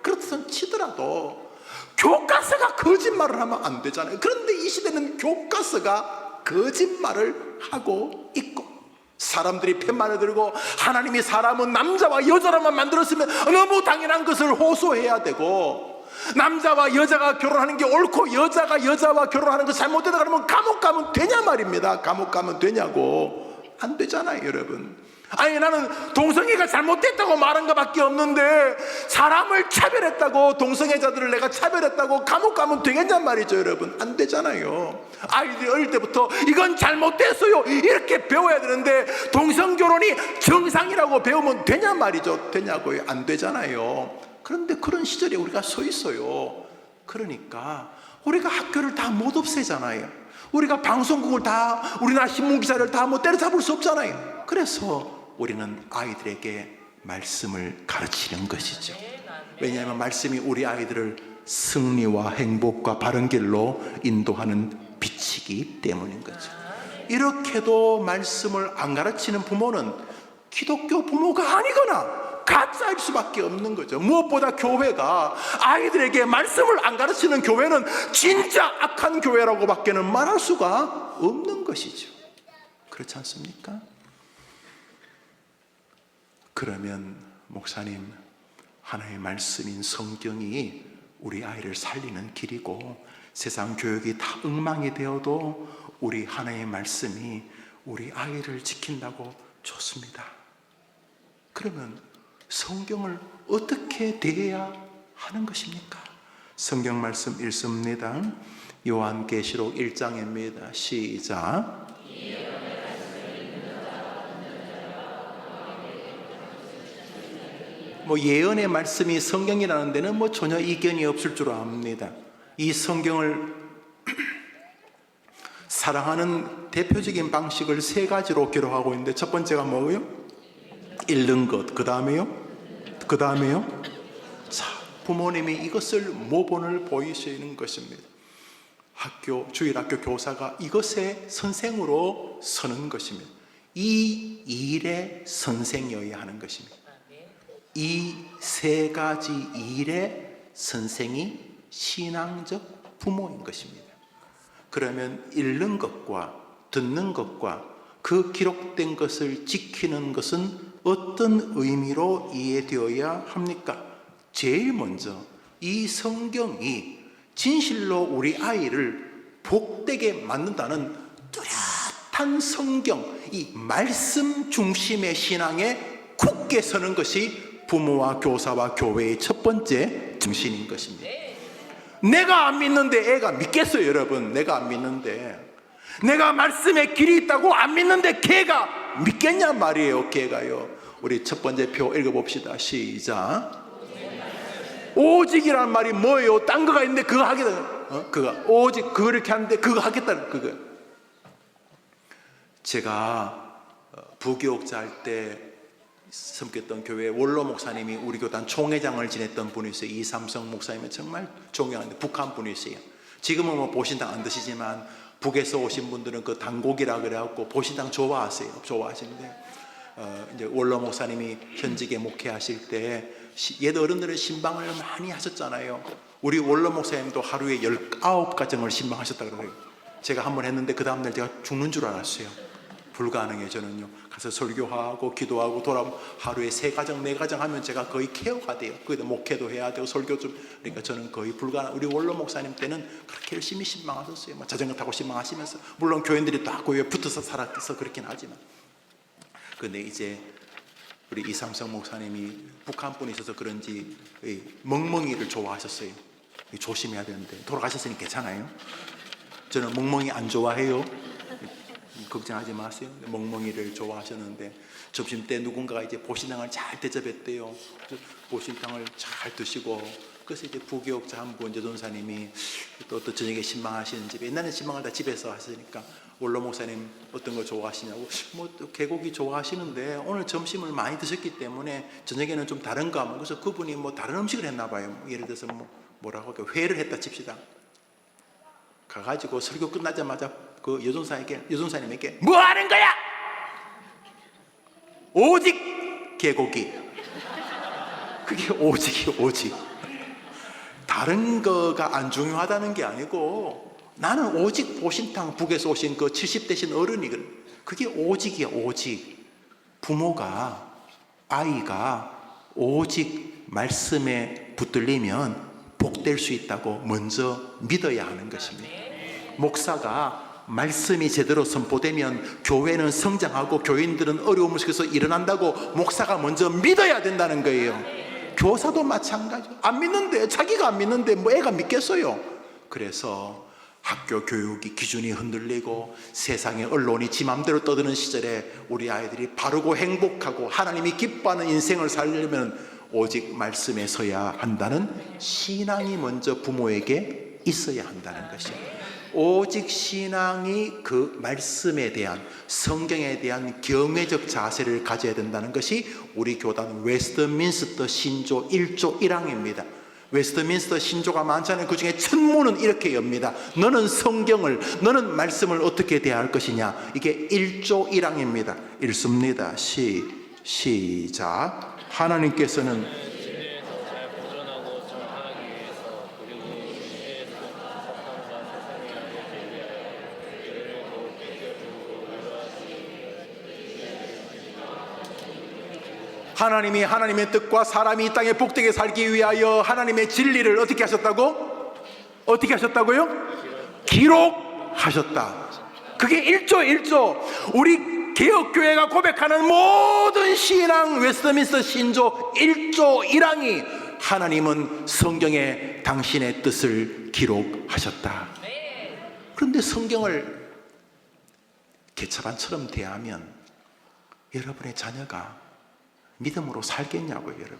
그렇다 치더라도 교과서가 거짓말을 하면 안 되잖아요. 그런데 이 시대는 교과서가 거짓말을 하고 있고 사람들이 팻말을 들고 하나님이 사람은 남자와 여자로만 만들었으면 너무 당연한 것을 호소해야 되고 남자와 여자가 결혼하는 게 옳고 여자가 여자와 결혼하는 거 잘못되다 그러면 감옥 가면 되냐 말입니다. 감옥 가면 되냐고. 안 되잖아요 여러분. 아니 나는 동성애가 잘못됐다고 말한 것밖에 없는데 사람을 차별했다고 동성애자들을 내가 차별했다고 감옥 가면 되겠냔 말이죠 여러분. 안 되잖아요. 아이들이 어릴 때부터 이건 잘못됐어요 이렇게 배워야 되는데 동성결혼이 정상이라고 배우면 되냐 말이죠. 되냐고요. 안 되잖아요. 그런데 그런 시절에 우리가 서 있어요. 그러니까 우리가 학교를 다 못 없애잖아요. 우리가 방송국을 다 우리나라 신문기사를 다 뭐 때려잡을 수 없잖아요. 그래서 우리는 아이들에게 말씀을 가르치는 것이죠. 왜냐하면 말씀이 우리 아이들을 승리와 행복과 바른 길로 인도하는 빛이기 때문인 거죠. 이렇게도 말씀을 안 가르치는 부모는 기독교 부모가 아니거나 가짜일 수밖에 없는 거죠. 무엇보다 교회가 아이들에게 말씀을 안 가르치는 교회는 진짜 악한 교회라고 밖에는 말할 수가 없는 것이죠. 그렇지 않습니까? 그러면 목사님, 하나의 말씀인 성경이 우리 아이를 살리는 길이고 세상 교육이 다 엉망이 되어도 우리 하나의 말씀이 우리 아이를 지킨다고 좋습니다. 그러면 성경을 어떻게 대해야 하는 것입니까? 성경 말씀 읽습니다. 요한계시록 1장입니다. 시작. 예언의 말씀이 성경이라는 데는 전혀 이견이 없을 줄 압니다. 이 성경을 사랑하는 대표적인 방식을 세 가지로 기록하고 있는데, 첫 번째가 뭐예요? 읽는 것. 그 다음에요? 자, 부모님이 이것을 모본을 보이시는 것입니다. 주일학교 교사가 이것의 선생으로 서는 것입니다. 이 일의 선생이어야 하는 것입니다. 이 세 가지 일의 선생이 신앙적 부모인 것입니다. 그러면 읽는 것과 듣는 것과 그 기록된 것을 지키는 것은 어떤 의미로 이해되어야 합니까? 제일 먼저 이 성경이 진실로 우리 아이를 복되게 만든다는 뚜렷한 성경, 이 말씀 중심의 신앙에 굳게 서는 것이 부모와 교사와 교회의 첫 번째 정신인 것입니다. 내가 안 믿는데 애가 믿겠어요, 여러분? 내가 안 믿는데, 내가 말씀에 길이 있다고 안 믿는데 걔가 믿겠냔 말이에요. 걔가요. 우리 첫 번째 표 읽어봅시다. 시작. 오직이란 말이 뭐예요? 딴 거가 있는데 그거 하겠다. 그거 오직 그거 이렇게 하는데 그거 하겠다는 그거. 제가 부교육자 할 때 섬겼던 교회 원로 목사님이 우리 교단 총회장을 지냈던 분이세요. 이삼성 목사님은 정말 존경하는데 북한 분이세요. 지금은 보신당 안 드시지만 북에서 오신 분들은 그 당곡이라 그래갖고 보신당 좋아하시는데 이제 원로 목사님이 현직에 목회하실 때 옛 어른들은 신방을 많이 하셨잖아요. 우리 원로 목사님도 하루에 19가정을 신방하셨다 그래요. 제가 한번 했는데 그 다음날 제가 죽는 줄 알았어요. 불가능해요. 저는요. 가서 설교하고 기도하고 돌아오면 하루에 3가정 4가정 하면 제가 거의 케어가 돼요. 거기다 목회도 해야 되고 설교 좀. 그러니까 저는 거의 불가능. 우리 원로 목사님 때는 그렇게 열심히 신방하셨어요. 자전거 타고 신방하시면서, 물론 교인들이 다 그 위에 붙어서 살아서 그렇긴 하지만. 근데 이제 우리 이삼성 목사님이 북한 분이 있어서 그런지 멍멍이를 좋아하셨어요. 조심해야 되는데 돌아가셨으니 괜찮아요. 저는 멍멍이 안 좋아해요. 걱정하지 마세요. 멍멍이를 좋아하셨는데 점심때 누군가가 이제 보신탕을 잘 대접했대요. 보신탕을 잘 드시고, 그래서 이제 부교육자 한 분 여전사님이 또 저녁에 신방하시는 집에, 옛날에 신방을 다 집에서 하시니까 원로 목사님 어떤 거 좋아하시냐고, 또 개고기 좋아하시는데 오늘 점심을 많이 드셨기 때문에 저녁에는 좀 다른 거 하면, 그래서 그분이 다른 음식을 했나 봐요. 예를 들어서 뭐라고 할까, 회를 했다 칩시다. 가가지고 설교 끝나자마자 그 여전사님에게 뭐 하는 거야? 오직 개고기. 그게 오직이요, 오직. 다른 거가 안 중요하다는 게 아니고, 나는 오직 보신탕, 북에서 오신 그 70대신 어른이 그게 오직이야, 오직. 부모가, 아이가 오직 말씀에 붙들리면 복될 수 있다고 먼저 믿어야 하는 것입니다. 목사가 말씀이 제대로 선포되면 교회는 성장하고 교인들은 어려움을 속에서 일어난다고 목사가 먼저 믿어야 된다는 거예요. 교사도 마찬가지. 안 믿는데, 자기가 안 믿는데 애가 믿겠어요. 그래서 학교 교육이 기준이 흔들리고 세상의 언론이 지 맘대로 떠드는 시절에 우리 아이들이 바르고 행복하고 하나님이 기뻐하는 인생을 살려면 오직 말씀에 서야 한다는 신앙이 먼저 부모에게 있어야 한다는 것이에요. 오직 신앙이 그 말씀에 대한, 성경에 대한 경외적 자세를 가져야 된다는 것이 우리 교단 웨스트민스터 신조 1조 1항입니다. 웨스트민스터 신조가 많잖아요. 그 중에 천문은 이렇게 엽니다. 너는 성경을, 너는 말씀을 어떻게 대할 것이냐. 이게 1조 1항입니다. 읽습니다. 시작. 하나님께서는 진리에서 잘 보존하고 정하기 위해서 그리고 진리에서 사탄과 세상의 악을 제외하여 이를 더욱 비켜주고 하나님이 하나님의 뜻과 사람이 이 땅에 복되게 살기 위하여 하나님의 진리를 어떻게 하셨다고? 어떻게 하셨다고요? 기록하셨다. 그게 1조. 우리 개혁교회가 고백하는 모든 신앙 웨스트민스터 신조 1조 1항이 하나님은 성경에 당신의 뜻을 기록하셨다. 그런데 성경을 개차반처럼 대하면 여러분의 자녀가 믿음으로 살겠냐고요, 여러분.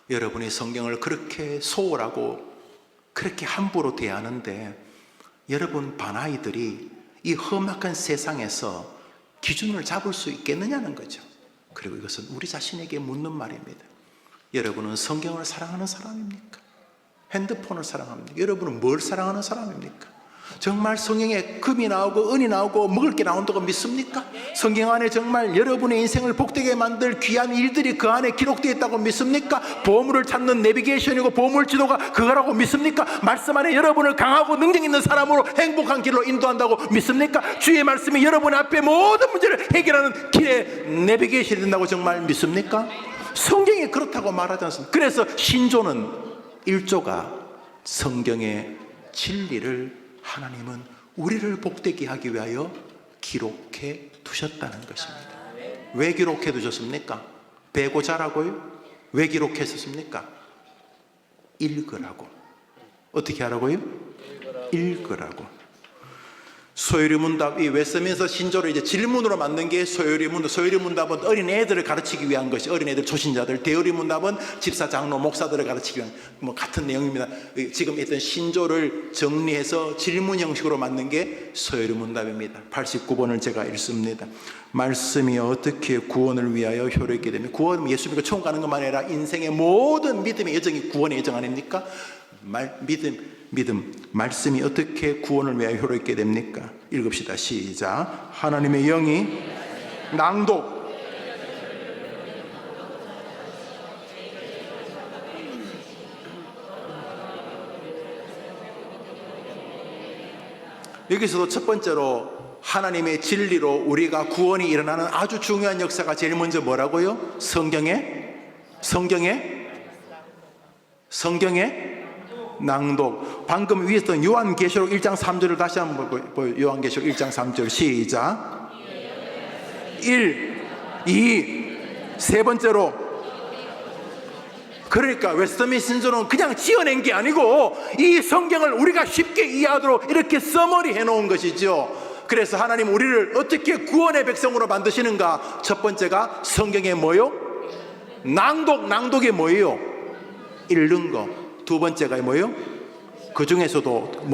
여러분이 성경을 그렇게 소홀하고 그렇게 함부로 대하는데 여러분 반아이들이 이 험악한 세상에서 기준을 잡을 수 있겠느냐는 거죠. 그리고 이것은 우리 자신에게 묻는 말입니다. 여러분은 성경을 사랑하는 사람입니까? 핸드폰을 사랑합니까? 여러분은 뭘 사랑하는 사람입니까? 정말 성경에 금이 나오고 은이 나오고 먹을 게 나온다고 믿습니까? 성경 안에 정말 여러분의 인생을 복되게 만들 귀한 일들이 그 안에 기록되어 있다고 믿습니까? 보물을 찾는 내비게이션이고 보물 지도가 그거라고 믿습니까? 말씀 안에 여러분을 강하고 능력 있는 사람으로 행복한 길로 인도한다고 믿습니까? 주의 말씀이 여러분 앞에 모든 문제를 해결하는 길의 내비게이션이 된다고 정말 믿습니까? 성경이 그렇다고 말하지 않습니까? 그래서 신조는 1조가 성경의 진리를 하나님은 우리를 복되게 하기 위하여 기록해 두셨다는 것입니다. 왜 기록해 두셨습니까? 배고 자라고요? 왜 기록했었습니까? 읽으라고. 어떻게 하라고요? 읽으라고. 소요리 문답, 이 웨스트민스터 신조를 이제 질문으로 만든 게 소요리 문답. 소요리 문답은 어린 애들을 가르치기 위한 것이, 어린 애들 초신자들. 대요리 문답은 집사, 장로, 목사들을 가르치기 위한 같은 내용입니다. 지금 있던 신조를 정리해서 질문 형식으로 만든 게 소요리 문답입니다. 89번을 제가 읽습니다. 말씀이 어떻게 구원을 위하여 효력 있게 되면, 구원은 예수 믿고 천국 가는 것만 아니라 인생의 모든 믿음의 여정이 구원의 여정 아닙니까? 믿음, 말씀이 어떻게 구원을 위하여 효로 있게 됩니까? 읽읍시다. 시작. 하나님의 영이 낭독. 여기서도 첫 번째로 하나님의 진리로 우리가 구원이 일어나는 아주 중요한 역사가 제일 먼저 뭐라고요? 성경의 낭독. 방금 위에서 요한계시록 1장 3절을 다시 한번 보여. 요한계시록 1장 3절 시작. 1, 2, 세 번째로. 그러니까 웨스트민스터 신조는 그냥 지어낸 게 아니고 이 성경을 우리가 쉽게 이해하도록 이렇게 써머리 해놓은 것이죠. 그래서 하나님 우리를 어떻게 구원의 백성으로 만드시는가? 첫 번째가 성경의 뭐요? 낭독이 뭐예요? 읽는 거. 두 번째가 뭐요? 그 중에서도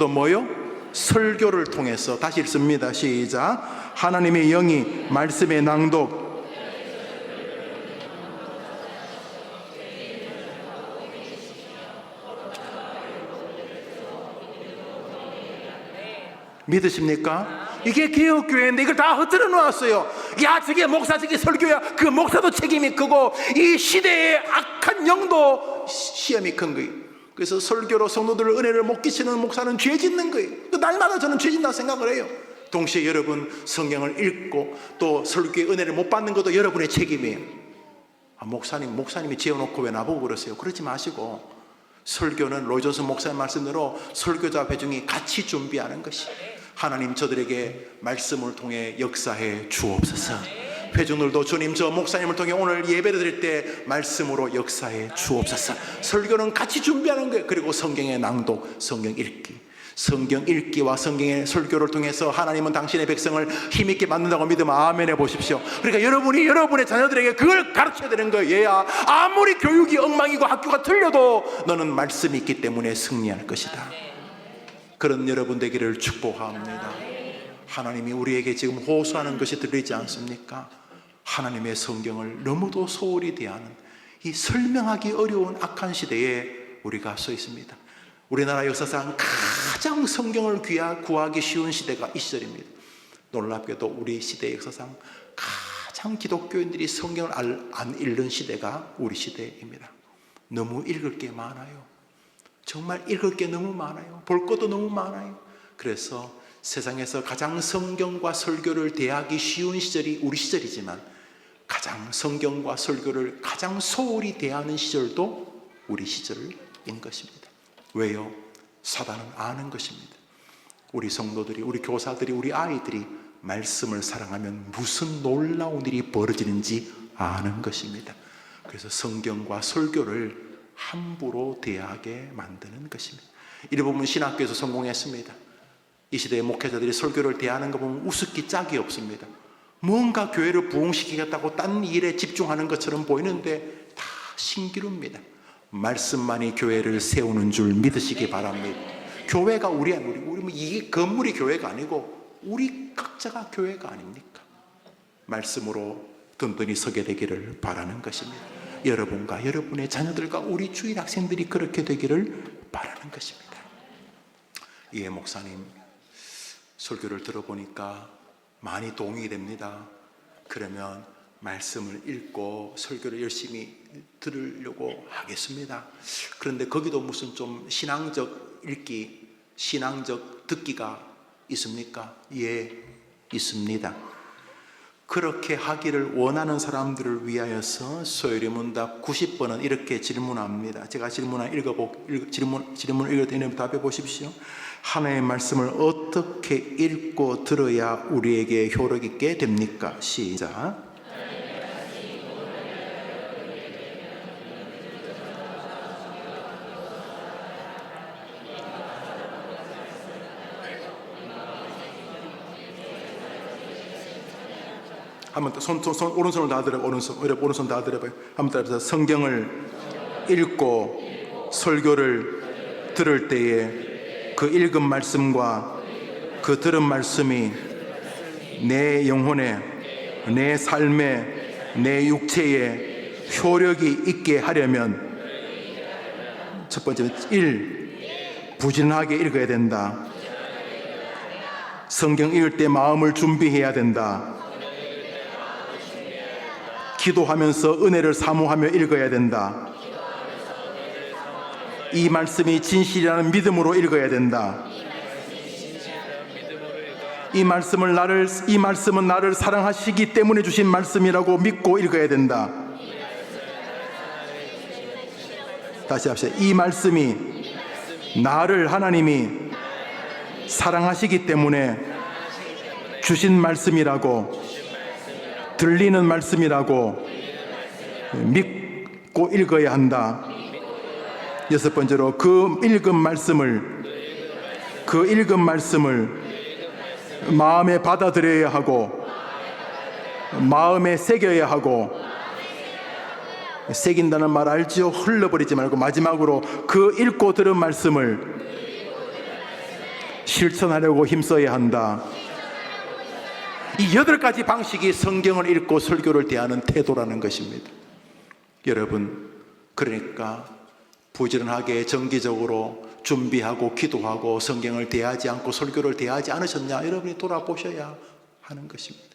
뭐요? 설교를 통해서. 다시 읽습니다. 시작. 하나님의 영이 말씀의 낭독. 믿으십니까? 이게 개혁교회인데 이걸 다 흩어져 놓았어요. 야, 저게 목사, 저게 설교야. 그 목사도 책임이 크고 이 시대의 악한 영도 시험이 큰 거예요. 그래서 설교로 성도들 은혜를 못 끼치는 목사는 죄 짓는 거예요. 날마다 저는 죄 짓는다고 생각을 해요. 동시에 여러분 성경을 읽고 또 설교의 은혜를 못 받는 것도 여러분의 책임이에요. 목사님이 지어놓고 왜 나보고 그러세요? 그러지 마시고, 설교는 로이존스 목사님 말씀대로 설교자 배중이 같이 준비하는 것이, 하나님 저들에게 말씀을 통해 역사해 주옵소서. 회중들도 주님 저 목사님을 통해 오늘 예배를 드릴 때 말씀으로 역사해 주옵소서. 설교는 같이 준비하는 거예요. 그리고 성경의 낭독, 성경 읽기와 성경의 설교를 통해서 하나님은 당신의 백성을 힘있게 만든다고 믿으면 아멘 해보십시오. 그러니까 여러분이 여러분의 자녀들에게 그걸 가르쳐야 되는 거예요. 얘야, 아무리 교육이 엉망이고 학교가 틀려도 너는 말씀이 있기 때문에 승리할 것이다. 그런 여러분 되기를 축복합니다. 하나님이 우리에게 지금 호소하는 것이 들리지 않습니까? 하나님의 성경을 너무도 소홀히 대하는, 이 설명하기 어려운 악한 시대에 우리가 서 있습니다. 우리나라 역사상 가장 성경을 구하기 쉬운 시대가 이 시절입니다. 놀랍게도 우리 시대 역사상 가장 기독교인들이 성경을 안 읽는 시대가 우리 시대입니다. 너무 읽을 게 많아요. 정말 읽을 게 너무 많아요. 볼 것도 너무 많아요. 그래서 세상에서 가장 성경과 설교를 대하기 쉬운 시절이 우리 시절이지만 가장 성경과 설교를 가장 소홀히 대하는 시절도 우리 시절인 것입니다. 왜요? 사단은 아는 것입니다. 우리 성도들이, 우리 교사들이, 우리 아이들이 말씀을 사랑하면 무슨 놀라운 일이 벌어지는지 아는 것입니다. 그래서 성경과 설교를 함부로 대하게 만드는 것입니다. 이를 보면 신학교에서 성공했습니다. 이 시대의 목회자들이 설교를 대하는 거 보면 우습기 짝이 없습니다. 뭔가 교회를 부흥시키겠다고 딴 일에 집중하는 것처럼 보이는데 다 신기루입니다. 말씀만이 교회를 세우는 줄 믿으시기 바랍니다. 교회가 우리 이게 건물이 교회가 아니고 우리 각자가 교회가 아닙니까? 말씀으로 든든히 서게 되기를 바라는 것입니다. 여러분과 여러분의 자녀들과 우리 주일 학생들이 그렇게 되기를 바라는 것입니다. 예, 목사님, 설교를 들어보니까 많이 도움이 됩니다. 그러면 말씀을 읽고 설교를 열심히 들으려고 하겠습니다. 그런데 거기도 무슨 좀 신앙적 읽기, 신앙적 듣기가 있습니까? 예, 있습니다. 그렇게 하기를 원하는 사람들을 위하여서 소요리 문답 90번은 이렇게 질문합니다. 제가 질문을 읽을 때 답해 보십시오. 하나님의 말씀을 어떻게 읽고 들어야 우리에게 효력 있게 됩니까? 시작. 한번 오른손을 다 들어봐요. 오른손 다 들어봐요. 한번 따라서 성경을 읽고 설교를 들을 때에 그 읽은 말씀과 그 들은 말씀이 내 영혼에, 내 삶에, 내 육체에 효력이 있게 하려면 첫 번째 1. 부지런하게 읽어야 된다. 성경 읽을 때 마음을 준비해야 된다. 기도하면서 은혜를 사모하며 읽어야 된다. 이 말씀이 진실이라는 믿음으로 읽어야 된다. 이 말씀은 나를 사랑하시기 때문에 주신 말씀이라고 믿고 읽어야 된다. 다시 합시다. 이 말씀이 나를 하나님이 사랑하시기 때문에 주신 말씀이라고, 들리는 말씀이라고 믿고 읽어야 한다. 여섯 번째로 그 읽은 말씀을 마음에 받아들여야 하고 마음에 새겨야 하고, 새긴다는 말 알죠? 흘러버리지 말고 마지막으로 그 읽고 들은 말씀을 실천하려고 힘써야 한다. 이 8가지 방식이 성경을 읽고 설교를 대하는 태도라는 것입니다. 여러분, 그러니까 부지런하게 정기적으로 준비하고 기도하고 성경을 대하지 않고 설교를 대하지 않으셨냐? 여러분이 돌아보셔야 하는 것입니다.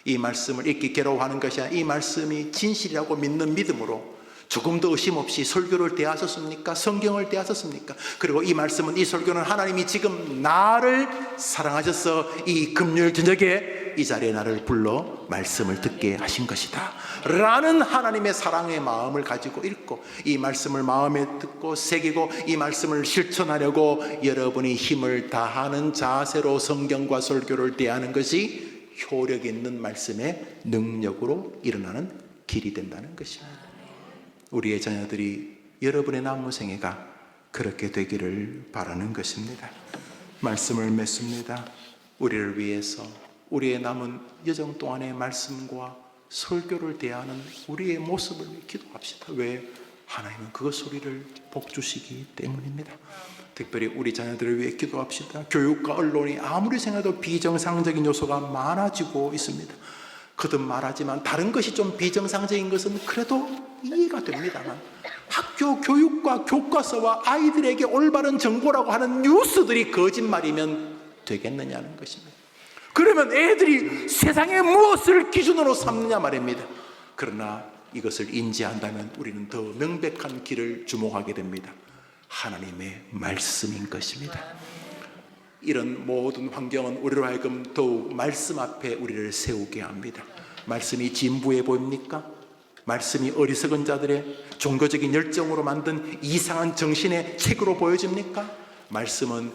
이 말씀을 읽기 괴로워하는 것이 아니라 이 말씀이 진실이라고 믿는 믿음으로 조금도 의심 없이 설교를 대하셨습니까? 성경을 대하셨습니까? 그리고 이 말씀은, 이 설교는 하나님이 지금 나를 사랑하셔서 이 금요일 저녁에 이 자리에 나를 불러 말씀을 듣게 하신 것이다 라는 하나님의 사랑의 마음을 가지고 읽고, 이 말씀을 마음에 듣고 새기고 이 말씀을 실천하려고 여러분이 힘을 다하는 자세로 성경과 설교를 대하는 것이 효력 있는 말씀의 능력으로 일어나는 길이 된다는 것입니다. 우리의 자녀들이, 여러분의 남은 생애가 그렇게 되기를 바라는 것입니다. 말씀을 맺습니다. 우리를 위해서 우리의 남은 여정 동안의 말씀과 설교를 대하는 우리의 모습을 기도합시다. 왜? 하나님은 그 소리를 복주시기 때문입니다. 특별히 우리 자녀들을 위해 기도합시다. 교육과 언론이 아무리 생각해도 비정상적인 요소가 많아지고 있습니다. 거듭 말하지만 다른 것이 좀 비정상적인 것은 그래도 이해가 됩니다만, 학교 교육과 교과서와 아이들에게 올바른 정보라고 하는 뉴스들이 거짓말이면 되겠느냐는 것입니다. 그러면 애들이 세상에 무엇을 기준으로 삼느냐 말입니다. 그러나 이것을 인지한다면 우리는 더 명백한 길을 주목하게 됩니다. 하나님의 말씀인 것입니다. 이런 모든 환경은 우리로 하여금 더욱 말씀 앞에 우리를 세우게 합니다. 말씀이 진부해 보입니까? 말씀이 어리석은 자들의 종교적인 열정으로 만든 이상한 정신의 책으로 보여집니까? 말씀은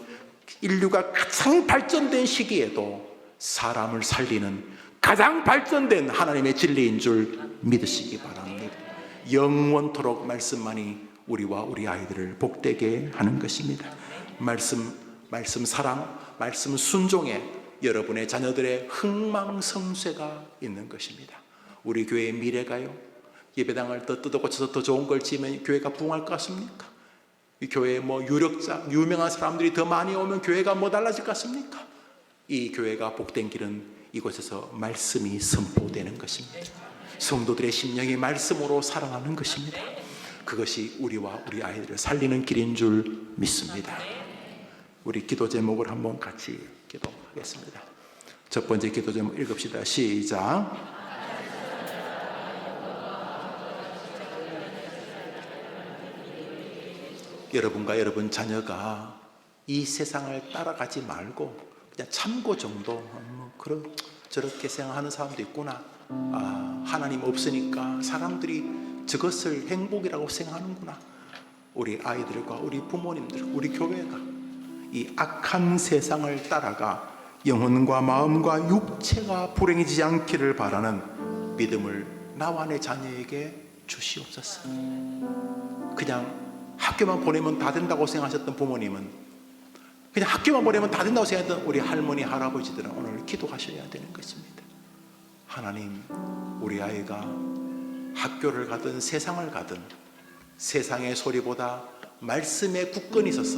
인류가 가장 발전된 시기에도 사람을 살리는 가장 발전된 하나님의 진리인 줄 믿으시기 바랍니다. 영원토록 말씀만이 우리와 우리 아이들을 복되게 하는 것입니다. 말씀 사랑, 말씀 순종에 여러분의 자녀들의 흥망성쇠가 있는 것입니다. 우리 교회의 미래가요, 예배당을 더 뜯어고쳐서 더 좋은 걸 지으면 교회가 부흥할 것 같습니까? 이 교회에 유력자, 유명한 사람들이 더 많이 오면 교회가 달라질 것 같습니까? 이 교회가 복된 길은 이곳에서 말씀이 선포되는 것입니다. 성도들의 심령이 말씀으로 살아나는 것입니다. 그것이 우리와 우리 아이들을 살리는 길인 줄 믿습니다. 우리 기도 제목을 한번 같이 기도하겠습니다. 첫 번째 기도 제목 읽읍시다. 시작. 여러분과 여러분 자녀가 이 세상을 따라가지 말고 그냥 참고 정도, 저렇게 생각하는 사람도 있구나, 하나님 없으니까 사람들이 저것을 행복이라고 생각하는구나. 우리 아이들과 우리 부모님들, 우리 교회가 이 악한 세상을 따라가 영혼과 마음과 육체가 불행해지지 않기를 바라는 믿음을 나와 내 자녀에게 주시옵소서. 그냥 학교만 보내면 다 된다고 생각하셨던 부모님은, 그냥 학교만 보내면 다 된다고 생각했던 우리 할머니, 할아버지들은 오늘 기도하셔야 되는 것입니다. 하나님, 우리 아이가 학교를 가든 세상을 가든 세상의 소리보다 말씀에 굳건히 있어서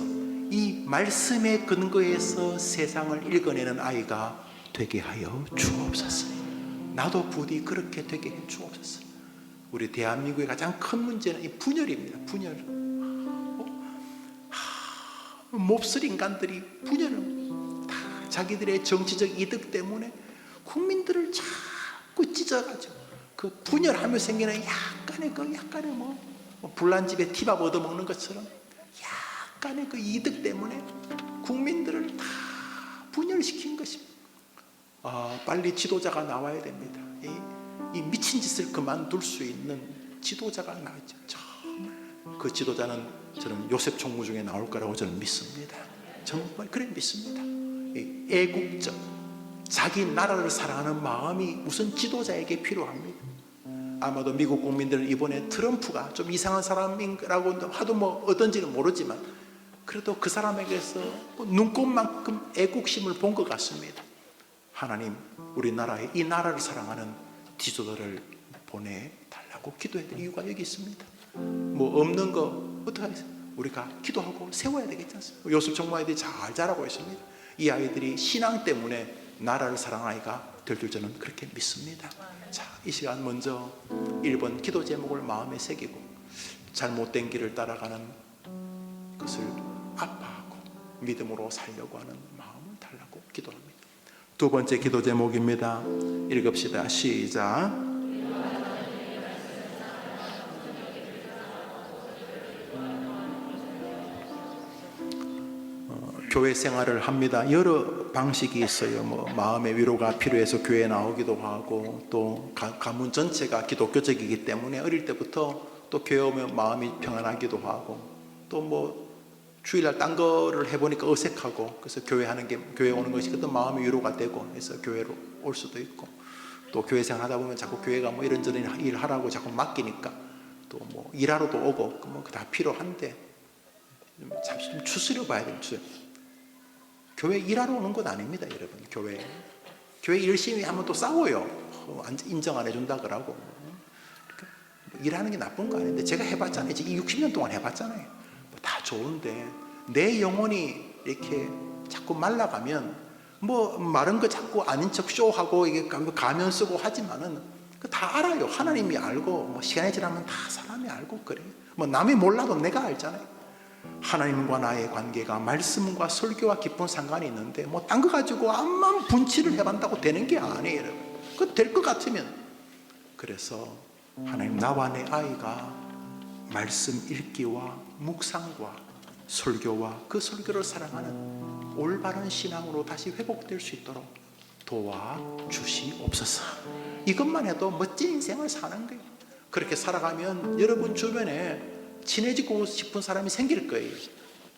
이 말씀의 근거에서 세상을 읽어내는 아이가 되게 하여 주옵소서. 나도 부디 그렇게 되게 해 주옵소서. 우리 대한민국의 가장 큰 문제는 이 분열입니다. 분열. 몹쓸 인간들이 분열을 다 자기들의 정치적 이득 때문에 국민들을 자꾸 찢어가지고 그 분열하며 생기는 약간의 불난 집에 티밥 얻어먹는 것처럼 약간의 그 이득 때문에 국민들을 다 분열시킨 것입니다. 빨리 지도자가 나와야 됩니다. 이 미친 짓을 그만둘 수 있는 지도자가 나왔죠. 그 지도자는 저는 요셉 총무 중에 나올 거라고 저는 믿습니다. 정말 그래 믿습니다. 애국적, 자기 나라를 사랑하는 마음이 우선 지도자에게 필요합니다. 아마도 미국 국민들은 이번에 트럼프가 좀 이상한 사람이라고 하도 어떤지는 모르지만 그래도 그 사람에게서 눈꽃만큼 애국심을 본 것 같습니다. 하나님, 우리나라에 이 나라를 사랑하는 지도자를 보내달라고 기도해야 될 이유가 여기 있습니다. 없는 거 어떻게 하겠어요? 우리가 기도하고 세워야 되겠지 않습니까? 요셉 총무 아이들이 잘 자라고 있습니다. 이 아이들이 신앙 때문에 나라를 사랑하는 아이가 될 줄 저는 그렇게 믿습니다. 자, 이 시간 먼저 1번 기도 제목을 마음에 새기고 잘못된 길을 따라가는 것을 아파하고 믿음으로 살려고 하는 마음을 달라고 기도합니다. 두 번째 기도 제목입니다. 읽읍시다. 시작. 교회 생활을 합니다. 여러 방식이 있어요. 마음의 위로가 필요해서 교회에 나오기도 하고, 또 가문 전체가 기독교적이기 때문에 어릴 때부터 또 교회 오면 마음이 평안하기도 하고, 또 주일날 딴 거를 해보니까 어색하고, 그래서 교회 오는 것이 그때 마음의 위로가 되고 해서 교회로 올 수도 있고, 또 교회 생활 하다 보면 자꾸 교회가 이런저런 일 하라고 자꾸 맡기니까 또 일하러도 오고 다 필요한데 잠시 좀 추스려 봐야 됩니다. 교회 일하러 오는 건 아닙니다, 여러분. 교회 열심히 하면 또 싸워요. 인정 안 해준다 그러고. 일하는 게 나쁜 거 아닌데, 제가 해봤잖아요. 지금 60년 동안 해봤잖아요. 다 좋은데 내 영혼이 이렇게 자꾸 말라가면 뭐 마른 거 자꾸 아닌 척 쇼하고 이게 가면 쓰고 하지만은 다 알아요. 하나님이 알고 뭐 시간이 지나면 다 사람이 알고 그래요. 뭐 남이 몰라도 내가 알잖아요. 하나님과 나의 관계가 말씀과 설교와 깊은 상관이 있는데 뭐 딴 거 가지고 암만 분치를 해본다고 되는 게 아니에요, 여러분. 그 될 것 같으면. 그래서 하나님, 나와 내 아이가 말씀 읽기와 묵상과 설교와 그 설교를 사랑하는 올바른 신앙으로 다시 회복될 수 있도록 도와주시옵소서. 이것만 해도 멋진 인생을 사는 거예요. 그렇게 살아가면 여러분 주변에 친해지고 싶은 사람이 생길 거예요.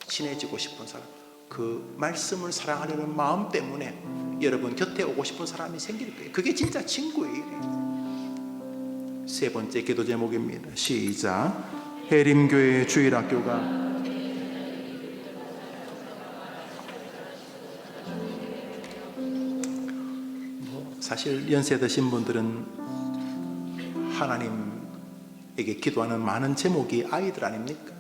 친해지고 싶은 사람, 그 말씀을 사랑하려는 마음 때문에 여러분 곁에 오고 싶은 사람이 생길 거예요. 그게 진짜 친구예요. 세 번째 기도 제목입니다. 시작. 해림교회 주일학교가 사실 연세 드신 분들은 하나님에게 기도하는 많은 제목이 아이들 아닙니까?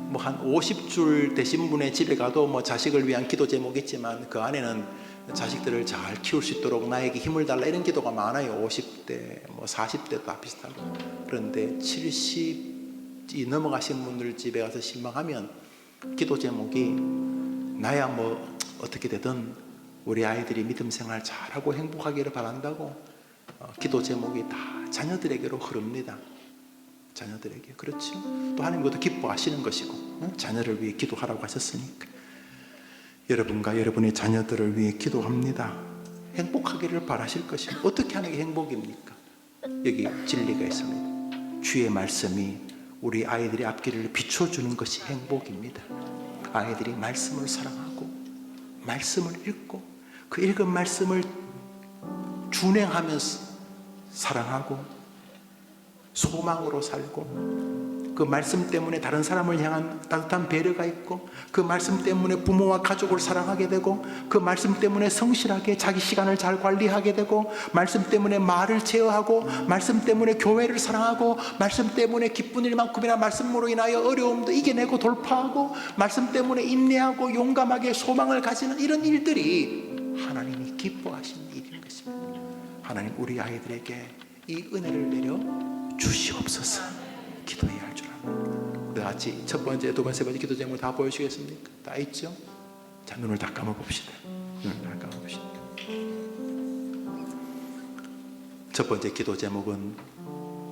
뭐 한 50줄 되신 분의 집에 가도 뭐 자식을 위한 기도 제목이 있지만 그 안에는 자식들을 잘 키울 수 있도록 나에게 힘을 달라 이런 기도가 많아요. 50대, 뭐 40대 다 비슷하고. 그런데 70이 넘어가신 분들 집에 가서 실망하면 기도 제목이 나야 뭐 어떻게 되든 우리 아이들이 믿음 생활 잘하고 행복하기를 바란다고 기도 제목이 다 자녀들에게로 흐릅니다. 자녀들에게. 그렇죠. 또 하나님 그것도 기뻐하시는 것이고 자녀를 위해 기도하라고 하셨으니까 여러분과 여러분의 자녀들을 위해 기도합니다. 행복하기를 바라실 것입니다. 어떻게 하는 게 행복입니까? 여기 진리가 있습니다. 주의 말씀이 우리 아이들의 앞길을 비춰주는 것이 행복입니다. 아이들이 말씀을 사랑하고 말씀을 읽고 그 읽은 말씀을 준행하면서 사랑하고 소망으로 살고 그 말씀 때문에 다른 사람을 향한 따뜻한 배려가 있고 그 말씀 때문에 부모와 가족을 사랑하게 되고 그 말씀 때문에 성실하게 자기 시간을 잘 관리하게 되고 말씀 때문에 말을 제어하고 말씀 때문에 교회를 사랑하고 말씀 때문에 기쁜 일만큼이나 말씀으로 인하여 어려움도 이겨내고 돌파하고 말씀 때문에 인내하고 용감하게 소망을 가지는 이런 일들이 하나님이 기뻐하시는 일인 것입니다. 하나님 우리 아이들에게 이 은혜를 내려 주시옵소서. 기도해야 할 줄 압니다. 우리 같이 첫 번째, 두 번째, 세 번째 기도 제목을 다 보여주시겠습니까? 다 있죠? 자, 눈을 다 감아봅시다. 눈을 다 감아봅시다. 첫 번째 기도 제목은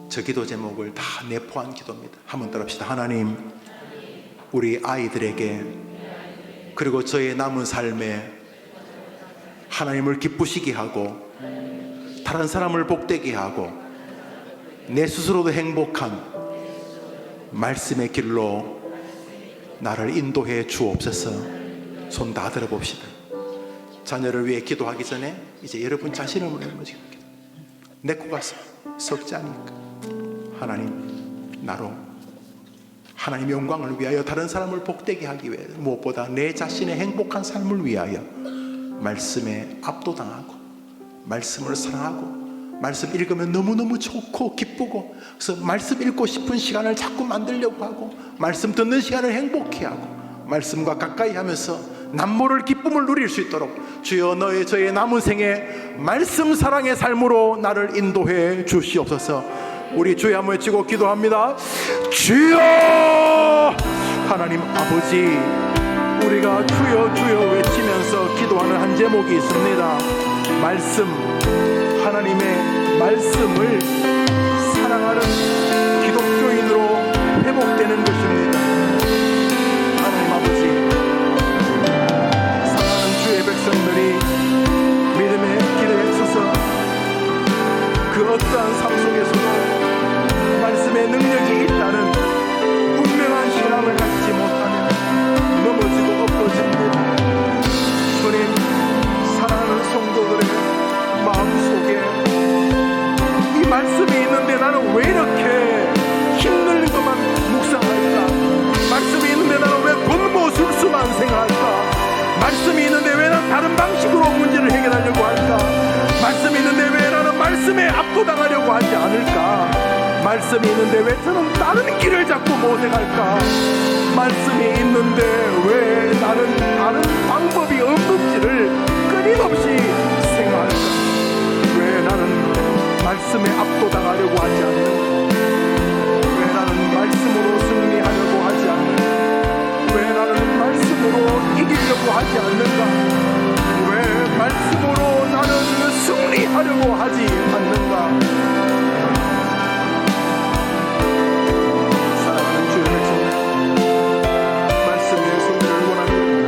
저 기도 제목을 다 내포한 기도입니다. 한번 따라합시다. 하나님, 우리 아이들에게 그리고 저의 남은 삶에 하나님을 기쁘시게 하고 다른 사람을 복되게 하고 내 스스로도 행복한 말씀의 길로 나를 인도해 주옵소서. 손 다 들어봅시다. 자녀를 위해 기도하기 전에 이제 여러분 자신을 먼저 내 코가 썩지 않으니까 하나님, 나로 하나님의 영광을 위하여 다른 사람을 복되게 하기 위해 무엇보다 내 자신의 행복한 삶을 위하여 말씀에 압도당하고 말씀을 사랑하고 말씀 읽으면 너무너무 좋고 기쁘고 그래서 말씀 읽고 싶은 시간을 자꾸 만들려고 하고 말씀 듣는 시간을 행복해하고 말씀과 가까이 하면서 남모를 기쁨을 누릴 수 있도록 주여 너의 저의 남은 생에 말씀 사랑의 삶으로 나를 인도해 주시옵소서. 우리 주여 한번 외치고 기도합니다. 주여! 하나님 아버지, 우리가 주여 주여 외치면서 기도하는 한 제목이 있습니다. 말씀, 하나님의 말씀을 사랑하는 기독교인으로 회복되는 것입니다. 하나님 아버지, 사랑하는 주의 백성들이 믿음의 길에 서서 그 어떠한 삶 속에서도 말씀의 능력이 있다는 분명한 신앙을 갖지 못하면 넘어지고 엎어집니다. 주님, 사랑하는 성도들의 마음속에 이 말씀이 있는데 나는 왜 이렇게 힘든 것만 묵상할까? 말씀이 있는데 나는 왜 곤모술수만 생각할까? 말씀이 있는데 왜 나는 다른 방식으로 문제를 해결하려고 할까? 말씀이 있는데 왜 나는 말씀에 압도당하려고 하지 않을까? 말씀이 있는데 왜 저는 다른 길을 자꾸 모색할까? 말씀이 있는데 왜 나는 다른 방법이 없는지를 끊임없이 생각할까? 왜 나는 말씀에 압도당하려고 하지 않는가? 왜 나는 말씀으로 승리하려고 하지 않는가? 왜 나는 말씀으로 이기려고 하지 않는가? 왜 말씀으로 나는 승리하려고 하지 않는가? 사랑하는 주의 백성, 말씀의 승리를 원합니다.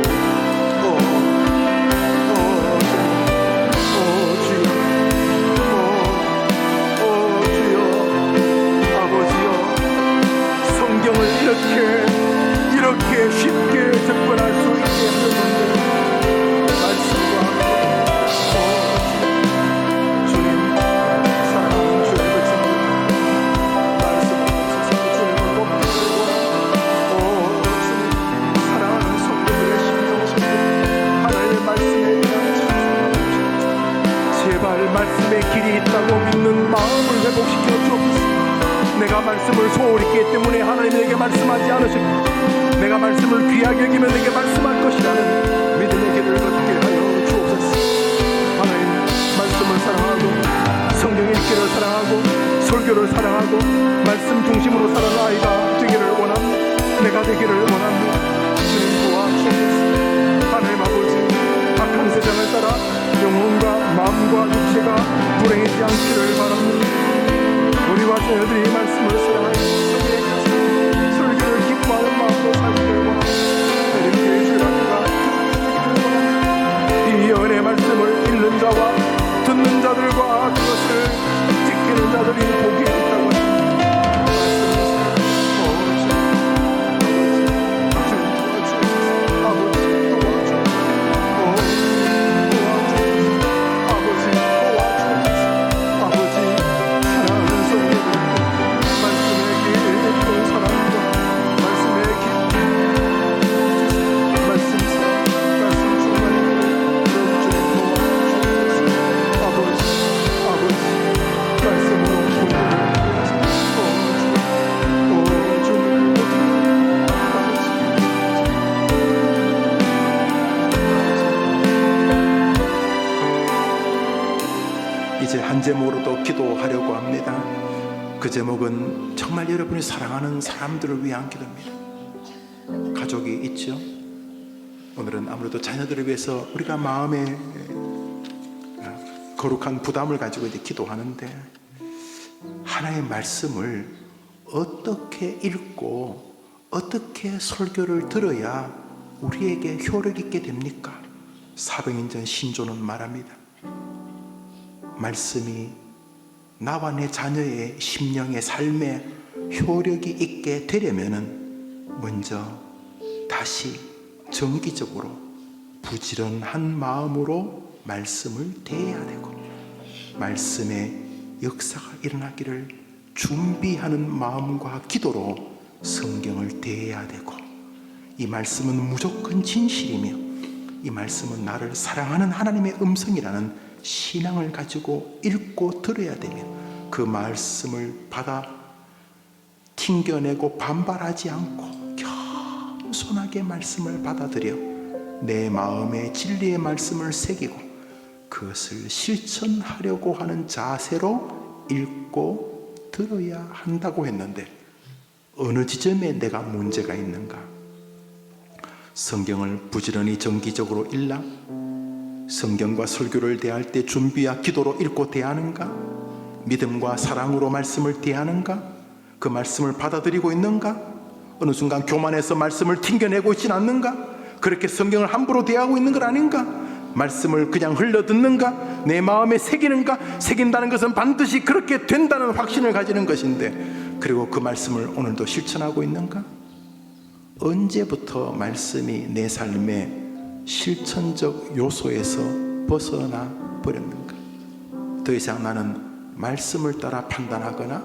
주여, 아버지여, 성경을 이렇게 쉽게 접근할 수 있게 하셨는데 말씀과 주님, 사랑하는 주의 백성들, 말씀을 주셔서 주님을 높이고 주님, 사랑하는 성도들의 심령 속에 하나님의 말씀에 대한 제발 말씀의 길이 있다고 믿는 마음을 회복시켜 주옵소서. 내가 말씀을 소홀히 했기 때문에 하나님이 내게 말씀하지 않으시고 내가 말씀을 귀하게 여기면 내게 말씀할 것이라는 믿음의 길을 걷게 하여 주옵소서. 하나님, 말씀을 사랑하고 성경 읽기를 사랑하고 설교를 사랑하고 말씀 중심으로 사는 아이가 되기를 원합니다. 내가 되기를 원합니다. 주님 도와주옵소서. 하나님 아버지, 악한 세상을 따라 영혼과 마음과 육체가 불행하지 않기를 바랍니다. 우리와 자녀들이 말씀을 사랑하여 성경의 가슴 설교를 기뻐하는 마음으로 살기를 원합니다. 이렇게 주라니까 이 연의 말씀을 읽는 자와 듣는 자들과 그것을 지키는 자들이 복이 있다고 이제 한 제목으로도 기도하려고 합니다. 그 제목은 정말 여러분이 사랑하는 사람들을 위한 기도입니다. 가족이 있죠? 오늘은 아무래도 자녀들을 위해서 우리가 마음에 거룩한 부담을 가지고 이제 기도하는데, 하나님의 말씀을 어떻게 읽고 어떻게 설교를 들어야 우리에게 효력 있게 됩니까? 사도행전 신조는 말합니다. 말씀이 나와 내 자녀의 심령의 삶에 효력이 있게 되려면은 먼저 다시 정기적으로 부지런한 마음으로 말씀을 대해야 되고, 말씀의 역사가 일어나기를 준비하는 마음과 기도로 성경을 대해야 되고, 이 말씀은 무조건 진실이며 이 말씀은 나를 사랑하는 하나님의 음성이라는 신앙을 가지고 읽고 들어야 되며, 그 말씀을 받아 튕겨내고 반발하지 않고 겸손하게 말씀을 받아들여 내 마음에 진리의 말씀을 새기고 그것을 실천하려고 하는 자세로 읽고 들어야 한다고 했는데, 어느 지점에 내가 문제가 있는가? 성경을 부지런히 정기적으로 읽나? 성경과 설교를 대할 때 준비와 기도로 읽고 대하는가? 믿음과 사랑으로 말씀을 대하는가? 그 말씀을 받아들이고 있는가? 어느 순간 교만해서 말씀을 튕겨내고 있진 않는가? 그렇게 성경을 함부로 대하고 있는 건 아닌가? 말씀을 그냥 흘려듣는가? 내 마음에 새기는가? 새긴다는 것은 반드시 그렇게 된다는 확신을 가지는 것인데, 그리고 그 말씀을 오늘도 실천하고 있는가? 언제부터 말씀이 내 삶의 실천적 요소에서 벗어나 버렸는가? 더 이상 나는 말씀을 따라 판단하거나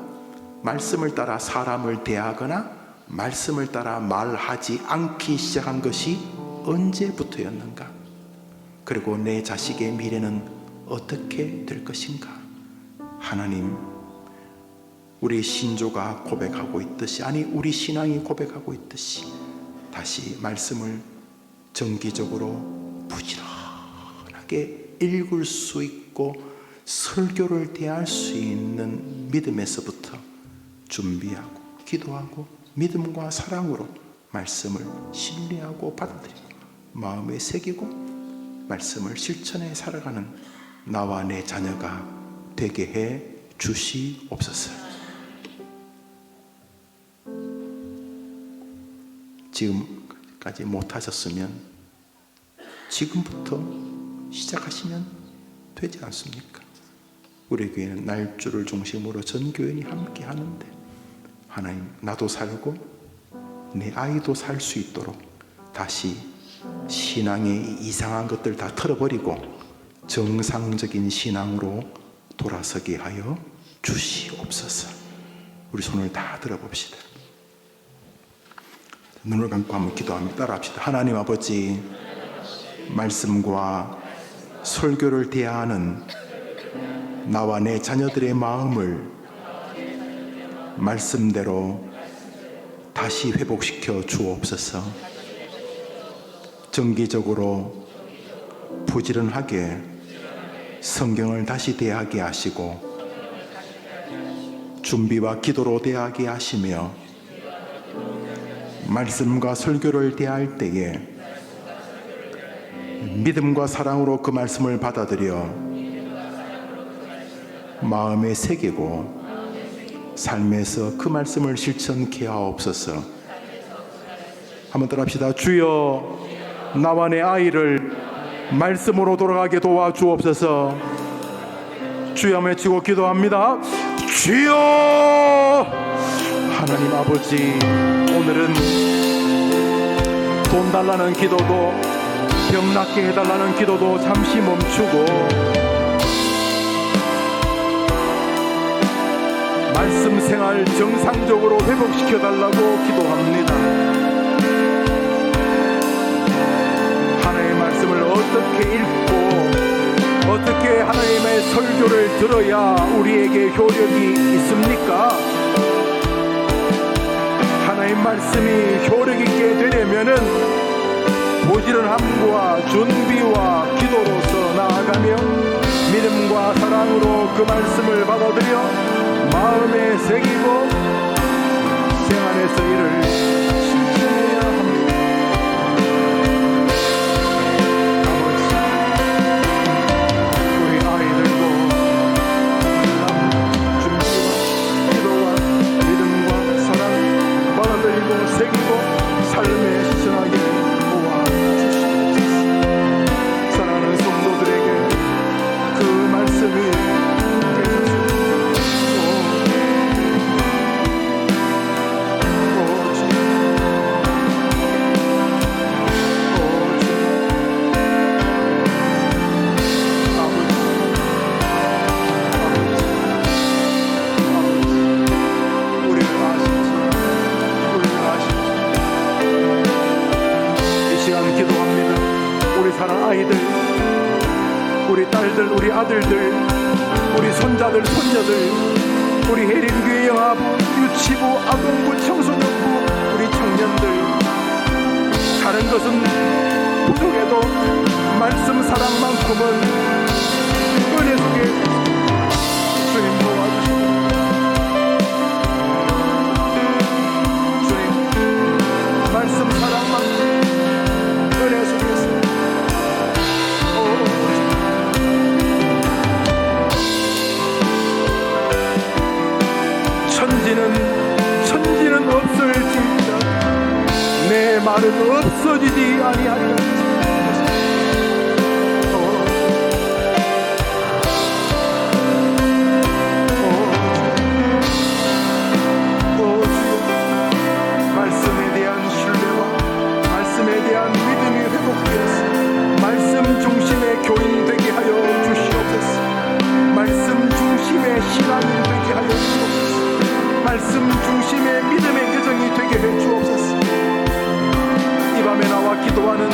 말씀을 따라 사람을 대하거나 말씀을 따라 말하지 않기 시작한 것이 언제부터였는가? 그리고 내 자식의 미래는 어떻게 될 것인가? 하나님, 우리 신조가 고백하고 있듯이, 아니 우리 신앙이 고백하고 있듯이 다시 말씀을 정기적으로 부지런하게 읽을 수 있고 설교를 대할 수 있는 믿음에서부터 준비하고 기도하고 믿음과 사랑으로 말씀을 신뢰하고 받아들이고 마음에 새기고 말씀을 실천해 살아가는 나와 내 자녀가 되게 해 주시옵소서. 지금까지 못하셨으면 지금부터 시작하시면 되지 않습니까? 우리 교회는 날주를 중심으로 전 교인이 함께 하는데 하나님, 나도 살고 내 아이도 살 수 있도록 다시 신앙의 이상한 것들 다 털어버리고 정상적인 신앙으로 돌아서게 하여 주시옵소서. 우리 손을 다 들어봅시다. 눈을 감고 한번 기도합니다. 따라합시다. 하나님 아버지, 말씀과 설교를 대하는 나와 내 자녀들의 마음을 말씀대로 다시 회복시켜 주옵소서. 정기적으로 부지런하게 성경을 다시 대하게 하시고 준비와 기도로 대하게 하시며 말씀과 설교를 대할 때에 믿음과 사랑으로 그 말씀을 받아들여 마음에 새기고 삶에서 그 말씀을 실천케 하옵소서. 한번 따라합시다. 주여, 나와 내 아이를 말씀으로 돌아가게 도와주옵소서. 주여 외치고 기도합니다. 주여! 하나님 아버지, 오늘은 돈 달라는 기도도 병 낫게 해달라는 기도도 잠시 멈추고 말씀 생활 정상적으로 회복시켜 달라고 기도합니다. 하나님의 말씀을 어떻게 읽고 어떻게 하나님의 설교를 들어야 우리에게 효력이 있습니까? 하나님 말씀이 효력 있게 되려면은 부지런함과 준비와 기도로서 나아가며 믿음과 사랑으로 그 말씀을 받아들여 마음에 새기고 생활에서 이를 실천해야 합니다. 아버지, 우리 아이들도 준비와 기도와 믿음과 사랑 받아들이고 새기고 삶에 실천하게 도와주시옵소서. 사랑하는 성도들에게 그 말씀이 아이들, 우리 딸들, 우리 아들들, 우리 손자들, 손녀들, 우리 해림교회 영아부, 유치부, 아동부, 청소년부, 우리 청년들, 다른 것은 부족해도 말씀 사랑만큼은 은혜 속에 주님 도와주시고 주님 말씀 사랑만큼 은혜 속에서 천지는 없을지라 내 말은 없어지지 아니하리라. 말씀에 대한 신뢰와 말씀에 대한 믿음이 회복되어서 말씀 중심의 교인 되게 하여 주시옵소서. 말씀 중심의 신앙인 되게 하여 주옵소서. 말씀 중심의 믿음의 여정이 되게 해 주옵소서. 이 밤에 나와 기도하는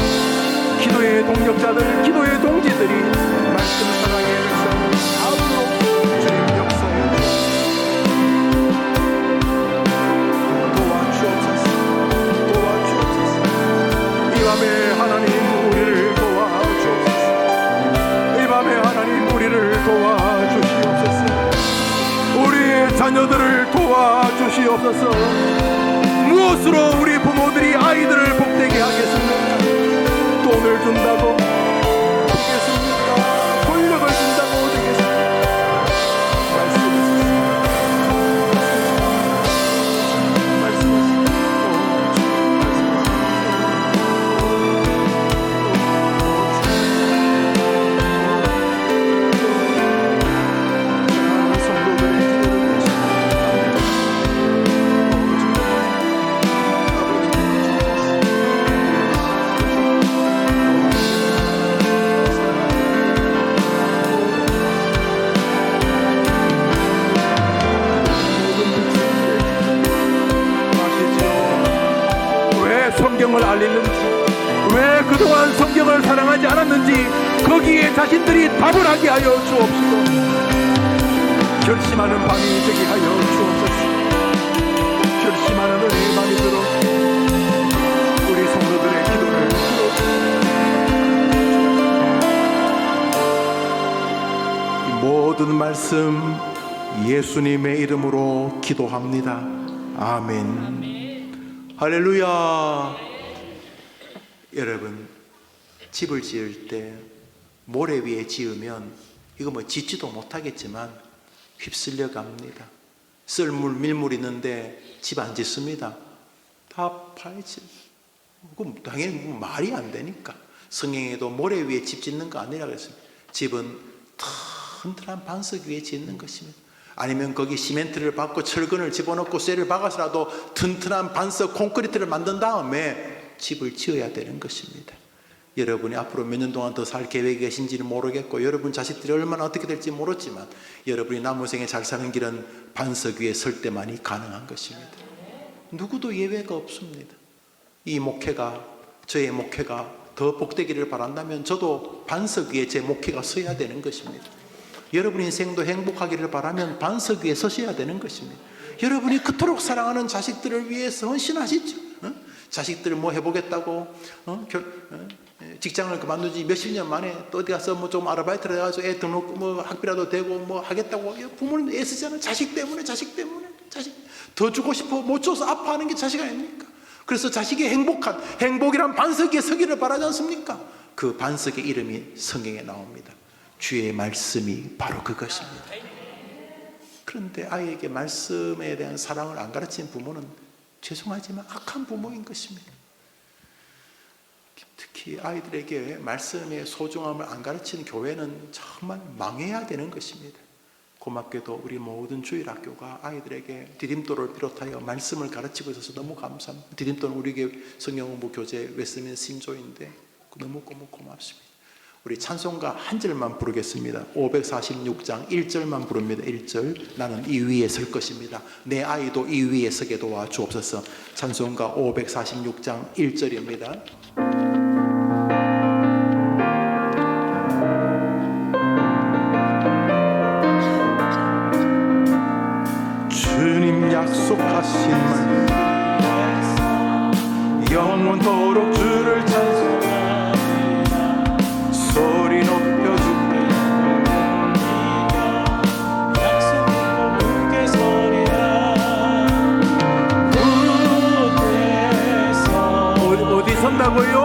기도의 동력자들, 기도의 동지들이 말씀 사랑의 역사를 앞으로 주님 역사에 도와주옵소서. 도와주옵소서. 이 밤에 하나님 우리를 도와주옵소서. 이 밤에 도와주시옵소서. 우리의 자녀들을 도와주시옵소서. 무엇으로 우리 부모들이 아이들을 복되게 하겠습니까? 돈을 준다고 되겠습니까? 권력을 준다고 되겠습니까? 성경을 알리는지, 왜 그동안 성경을 사랑하지 않았는지 거기에 자신들이 답을 하게 하여 주옵시고, 결심하는 밤이 되게 하여 주옵소서. 결심하는 은혜의 밤이 들어 우리 성도들의 기도를 들어주옵소서. 이 모든 말씀 예수님의 이름으로 기도합니다. 아멘. 할렐루야. 여러분, 집을 지을 때 모래 위에 지으면 이거 뭐 짓지도 못하겠지만 휩쓸려 갑니다. 썰물 밀물 있는데 집 안 짓습니다. 다 파헤치. 그럼 당연히 말이 안 되니까. 성경에도 모래 위에 집 짓는 거 아니라 그랬습니다. 집은 튼튼한 반석 위에 짓는 것입니다. 아니면 거기 시멘트를 받고 철근을 집어넣고 쇠를 박아서라도 튼튼한 반석 콘크리트를 만든 다음에 집을 지어야 되는 것입니다. 여러분이 앞으로 몇 년 동안 더 살 계획이 계신지는 모르겠고, 여러분 자식들이 얼마나 어떻게 될지 모르지만, 여러분이 남은 생에 잘 사는 길은 반석 위에 설 때만이 가능한 것입니다. 누구도 예외가 없습니다. 이 목회가, 저의 목회가 더 복되기를 바란다면 저도 반석 위에 제 목회가 서야 되는 것입니다. 여러분 인생도 행복하기를 바라면 반석 위에 서셔야 되는 것입니다. 여러분이 그토록 사랑하는 자식들을 위해서 헌신하시죠. 자식들 뭐 해보겠다고 직장을 그만둔 지 몇십 년 만에 또 어디 가서 뭐 좀 아르바이트를 해가지고 애 등록 뭐 학비라도 되고 뭐 하겠다고 부모님 애쓰잖아요. 자식 때문에 자식 더 주고 싶어 못 줘서 아파하는 게 자식 아닙니까? 그래서 자식이 행복이란 반석 위에 서기를 바라지 않습니까? 그 반석의 이름이 성경에 나옵니다. 주의 말씀이 바로 그것입니다. 그런데 아이에게 말씀에 대한 사랑을 안 가르친 부모는 죄송하지만 악한 부모인 것입니다. 특히 아이들에게 말씀의 소중함을 안 가르치는 교회는 정말 망해야 되는 것입니다. 고맙게도 우리 모든 주일학교가 아이들에게 디딤돌을 비롯하여 말씀을 가르치고 있어서 너무 감사합니다. 디딤돌은 우리 교회 성경공부 교재 웨스트민스터 신조인데 너무 고맙습니다. 우리 찬송가 한 절만 부르겠습니다. 546장 1절만 부릅니다. 1절. 나는 이 위에 설 것입니다. 내 아이도 이 위에 서게 도와주옵소서. 찬송가 546장 1절입니다. 주님 약속하신 말씀 영원토록 주를 찬송하리. 소리 높여주게 약속하고 굳게 서리라. 어디 선다고요?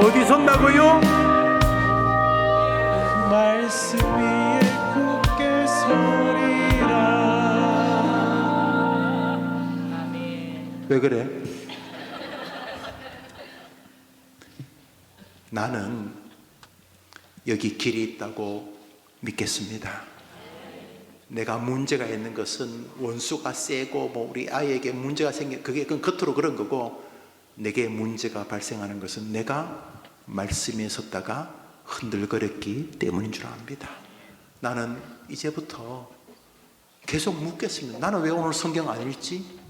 어디 선다고요? 말씀 위에 굳게 서리라. 왜 그래? 나는 여기 길이 있다고 믿겠습니다. 내가 문제가 있는 것은 원수가 세고 뭐 우리 아이에게 문제가 그건 겉으로 그런 거고, 내게 문제가 발생하는 것은 내가 말씀에 섰다가 흔들거렸기 때문인 줄 압니다. 나는 이제부터 계속 묻겠습니다. 나는 왜 오늘 성경 안 읽지?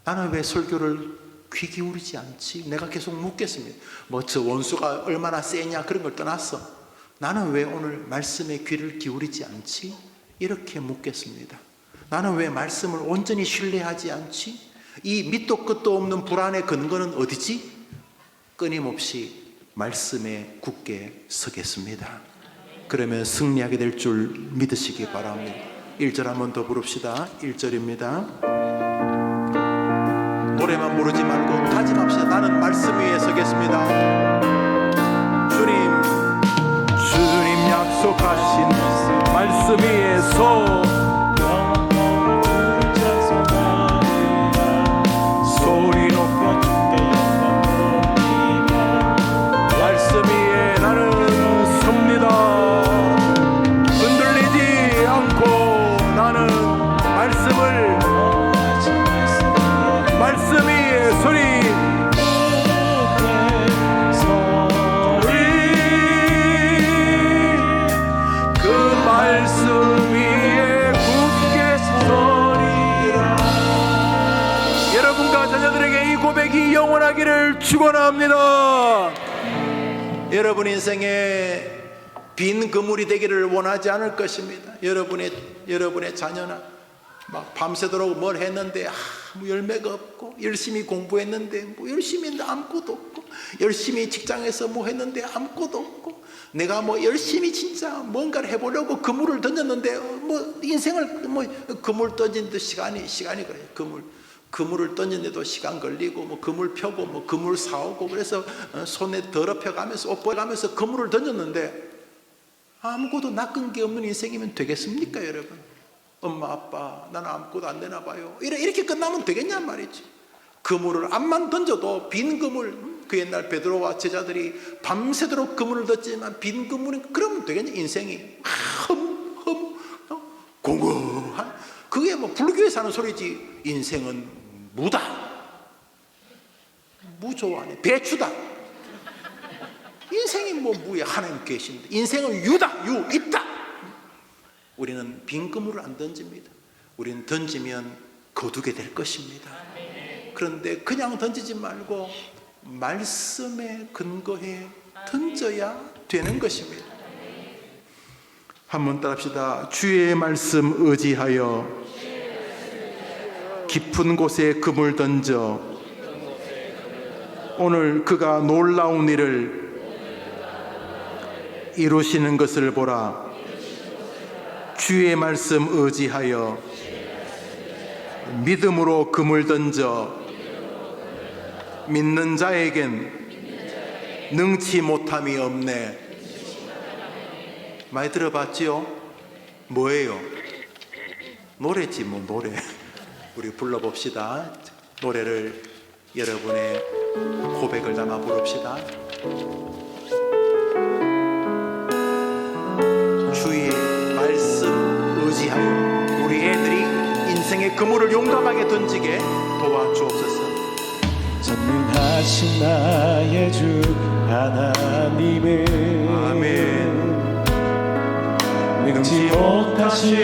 나는 왜 설교를 귀 기울이지 않지? 내가 계속 묻겠습니다. 뭐 저 원수가 얼마나 세냐 그런 걸 떠났어. 나는 왜 오늘 말씀에 귀를 기울이지 않지? 이렇게 묻겠습니다. 나는 왜 말씀을 온전히 신뢰하지 않지? 이 밑도 끝도 없는 불안의 근거는 어디지? 끊임없이 말씀에 굳게 서겠습니다. 그러면 승리하게 될 줄 믿으시기 바랍니다. 1절 한번 더 부릅시다. 1절입니다. 노래만 부르지 말고 다짐합시다. 나는 말씀 위에 서겠습니다. 주님 약속하신 말씀 위에서 소리 높여 말씀 위에 나는 섭니다. 흔들리지 않고 나는 말씀 위에 소리 말씀 위에 굳게 서리라. 여러분과 자녀들에게 이 고백이 영원하기를 축원합니다. 여러분 인생에 빈 그물이 되기를 원하지 않을 것입니다. 여러분의 자녀나 막 밤새도록 뭘 했는데 아무 열매가 없고, 열심히 공부했는데 뭐 열심히 했는데 아무것도 없고, 열심히 직장에서 뭐 했는데 아무것도 없고, 내가 뭐 열심히 진짜 뭔가를 해보려고 그물을 던졌는데 뭐 인생을 뭐 그물 던진데 시간이 그래요. 그물을 던진데도 시간 걸리고, 뭐 그물 펴고 뭐 그물 사오고, 그래서 손에 더럽혀가면서 옷 벗어가면서 그물을 던졌는데 아무것도 낚은 게 없는 인생이면 되겠습니까, 여러분? 엄마 아빠 나는 아무것도 안 되나 봐요, 이렇게 끝나면 되겠냐 말이지. 그물을 암만 던져도 빈 그물, 그 옛날 베드로와 제자들이 밤새도록 그물을 던지만 빈 그물은 그러면 되겠냐. 인생이 공허한, 그게 뭐 불교에서 하는 소리지. 인생은 무다, 무조하네, 배추다. 인생이 뭐 무야, 하나님 계신데. 인생은 유다, 있다. 우리는 빈 그물을 안 던집니다. 우리는 던지면 거두게 될 것입니다. 그런데 그냥 던지지 말고 말씀에 근거해 던져야 되는 것입니다. 한번 따라합시다. 주의 말씀 의지하여 깊은 곳에 그물 던져 오늘 그가 놀라운 일을 이루시는 것을 보라. 주의 말씀 의지하여 믿음으로 그물 던져 믿는 자에겐 능치 못함이 없네. 많이 들어봤지요? 뭐예요? 노래지 뭐, 노래. 우리 불러봅시다. 노래를 여러분의 고백을 담아 부릅시다. 주의 말씀 의지하여 우리 애들이 인생의 그물을 용감하게 던지게 도와주옵소서. 전능하신 나의 주 하나님은 아멘. 능치 못하실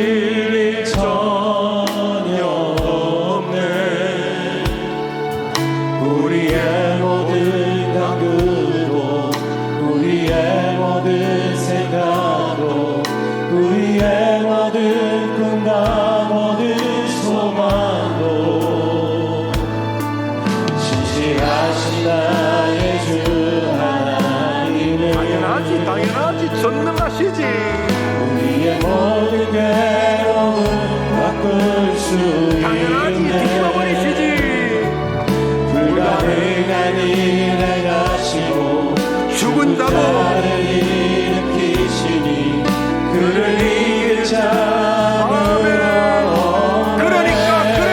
일 전혀 없네. 우리의 모든 간구도, 우리의 모든 생각도, 우리의 모든 꿈과 모든 소망도 신실하신 나의 주 하나님은 당연하지 전능하시지. 우리의 모든 괴로움 바꿀 수 있네. 뒤집어버리시지. 불가능한 일을 하시고 죽은 자도 자를 일으키시니 그를 이길 자는 그러니까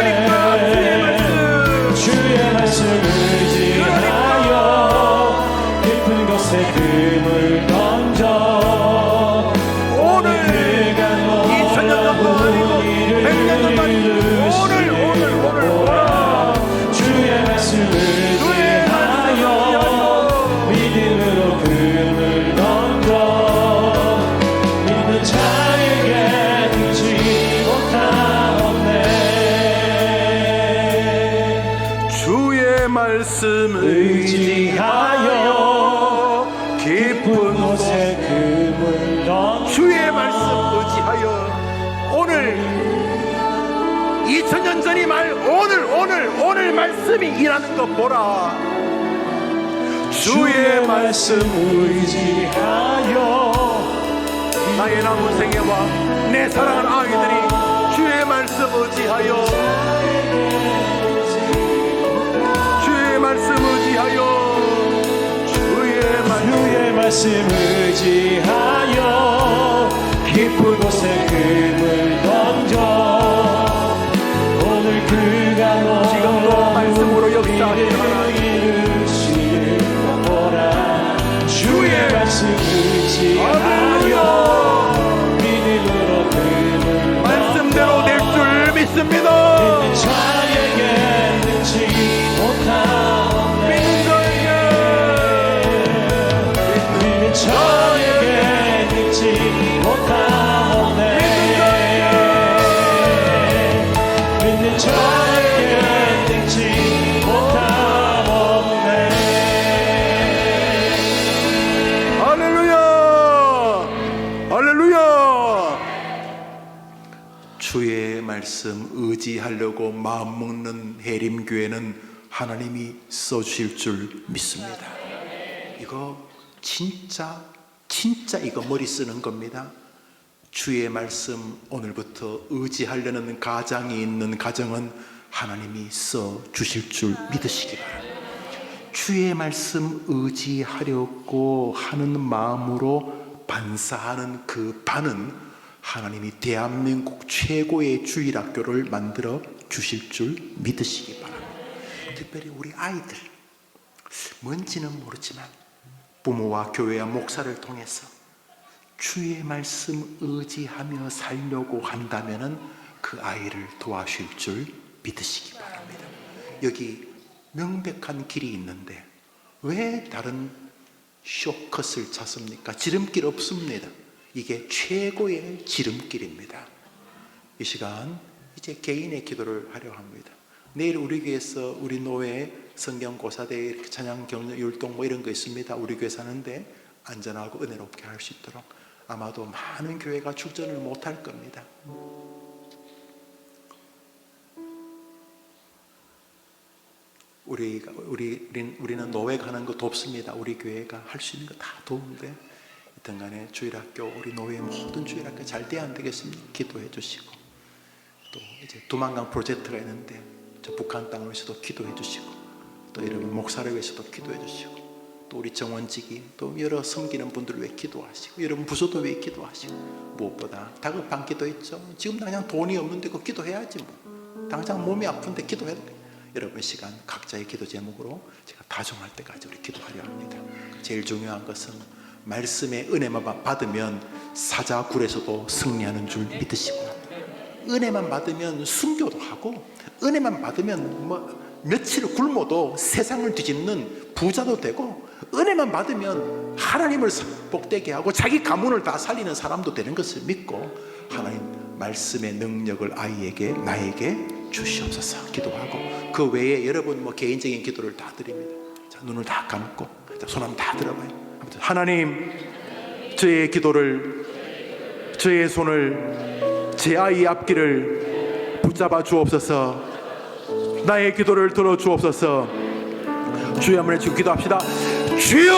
주의 말씀 의지하여 깊은 곳에 금을 던져 오늘 2000년 전도 아니고 100년 전도 아니고 오늘 주의 말씀 의지하여 믿음으로 금을 던져 믿는 자에게 능치 못함 없네. 주의 말씀 의지하여 깊은 곳에 금을 던져 주의 말씀 의지하여 오늘 2000년 전이 말 오늘 말씀이 일하는 것 보라. 주의 말씀 의지하여 나의 남은 생애와 내 사랑하는 아이들이 주의 말씀 의지하여 주의 말씀 의지하여 주의 말씀 의지하여 깊은 곳에 금을 던져 오늘 그가 지금도 말씀으로 역사하시는 하나님 이루시는 거라 주의 말씀 의지하여 믿음으로 금을 말씀대로 될 줄 믿습니다. 믿는 자에게 능치 못함 믿는 자에게 믿는 자에게 능치 못함 없네 믿는 자에게 능치 못함 없네 할렐루야 할렐루야. 주의 말씀 의지하려고 마음먹는 해림교회는 하나님이 써주실 줄 믿습니다. 이거 진짜 이거 머리 쓰는 겁니다. 주의 말씀 오늘부터 의지하려는 가장이 있는 가정은 하나님이 써주실 줄 믿으시기 바랍니다. 주의 말씀 의지하려고 하는 마음으로 반사하는 그 반은 하나님이 대한민국 최고의 주일학교를 만들어 주실 줄 믿으시기 바랍니다. 특별히 우리 아이들, 뭔지는 모르지만 부모와 교회와 목사를 통해서 주의 말씀 의지하며 살려고 한다면 그 아이를 도와줄 줄 믿으시기 바랍니다. 여기 명백한 길이 있는데 왜 다른 쇼컷을 찾습니까? 지름길 없습니다. 이게 최고의 지름길입니다. 이 시간 이제 개인의 기도를 하려 합니다. 내일 우리 교회에서 우리 노회 성경고사대 찬양 격려 율동 뭐 이런 거 있습니다. 우리 교회 사는데 안전하고 은혜롭게 할 수 있도록 아마도 많은 교회가 출전을 못할 겁니다. 우리는 노회 가는 거 돕습니다. 우리 교회가 할 수 있는 거 다 도우는데 이든 간에 주일학교 우리 노회 모든 주일학교 잘 돼야 안 되겠습니까? 기도해 주시고 또 이제 두만강 프로젝트가 있는데 저 북한 땅을 위해서도 기도해 주시고 또 여러분 목사를 위해서도 기도해 주시고 또 우리 정원직이 또 여러 섬기는 분들 위해 기도하시고 여러분 부서도 위해 기도하시고 무엇보다 다급한 기도 있죠. 지금 당장 돈이 없는데 그 기도해야지 뭐. 당장 몸이 아픈데 기도해야 돼. 여러분 시간 각자의 기도 제목으로 제가 다정할 때까지 우리 기도하려 합니다. 제일 중요한 것은 말씀의 은혜만 받으면 사자굴에서도 승리하는 줄 믿으시고 은혜만 받으면 순교도 하고 은혜만 받으면 며칠 굶어도 세상을 뒤집는 부자도 되고 은혜만 받으면 하나님을 복되게 하고 자기 가문을 다 살리는 사람도 되는 것을 믿고 하나님 말씀의 능력을 아이에게 나에게 주시옵소서 기도하고 그 외에 여러분 개인적인 기도를 다 드립니다. 자, 눈을 다 감고 손 한번 다 들어봐요. 하나님, 저의 기도를, 저의 손을, 제 아이 앞길을 붙잡아 주옵소서. 나의 기도를 들어 주옵소서. 주여 한번 해주고 기도합시다. 주여!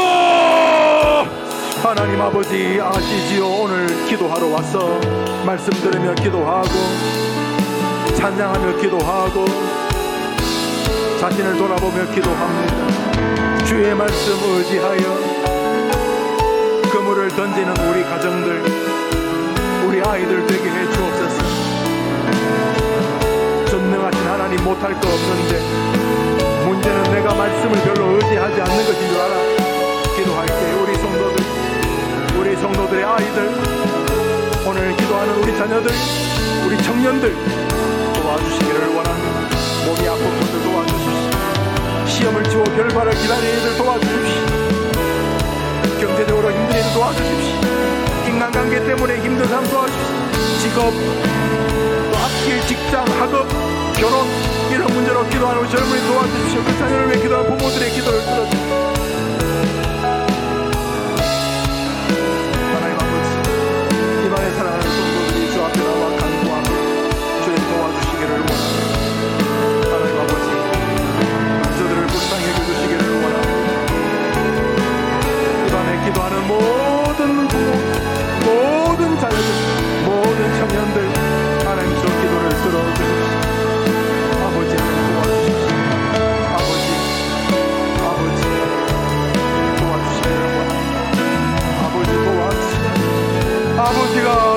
하나님 아버지 아시지요? 오늘 기도하러 와서 말씀 들으며 기도하고 찬양하며 기도하고 자신을 돌아보며 기도합니다. 주의 말씀 의지하여 그물을 던지는 우리 가정들, 우리 아이들 되게 해 주옵소서. 전능하신 하나님 못할 거 없는데 문제는 내가 말씀을 별로 의지하지 않는 것인 줄 알아. 기도할 때 우리 성도들의 아이들, 오늘 기도하는 우리 자녀들, 우리 청년들 도와주시기를 원합니다. 몸이 아픈 분들 도와주십시오. 시험을 치고 결과를 기다리는 이들 도와주십시오. 경제적으로 힘든 이들 도와주십시오. 인간관계 때문에 힘든 사람 도와주십시오. 직업, 또 앞길 직장, 학업, 결혼 이런 문제로 기도하는 우리 젊은이 도와주십시오. 그 자녀를 위해 기도하는 부모들의 기도를 들어주십시오. 하나님 아버지, 이방에 사랑하는 성도들이 주 앞에 나와 간구하며 주님 도와주시기를 원합니다. 하나님 아버지, 저들을 불쌍히 해주시기를 원합니다.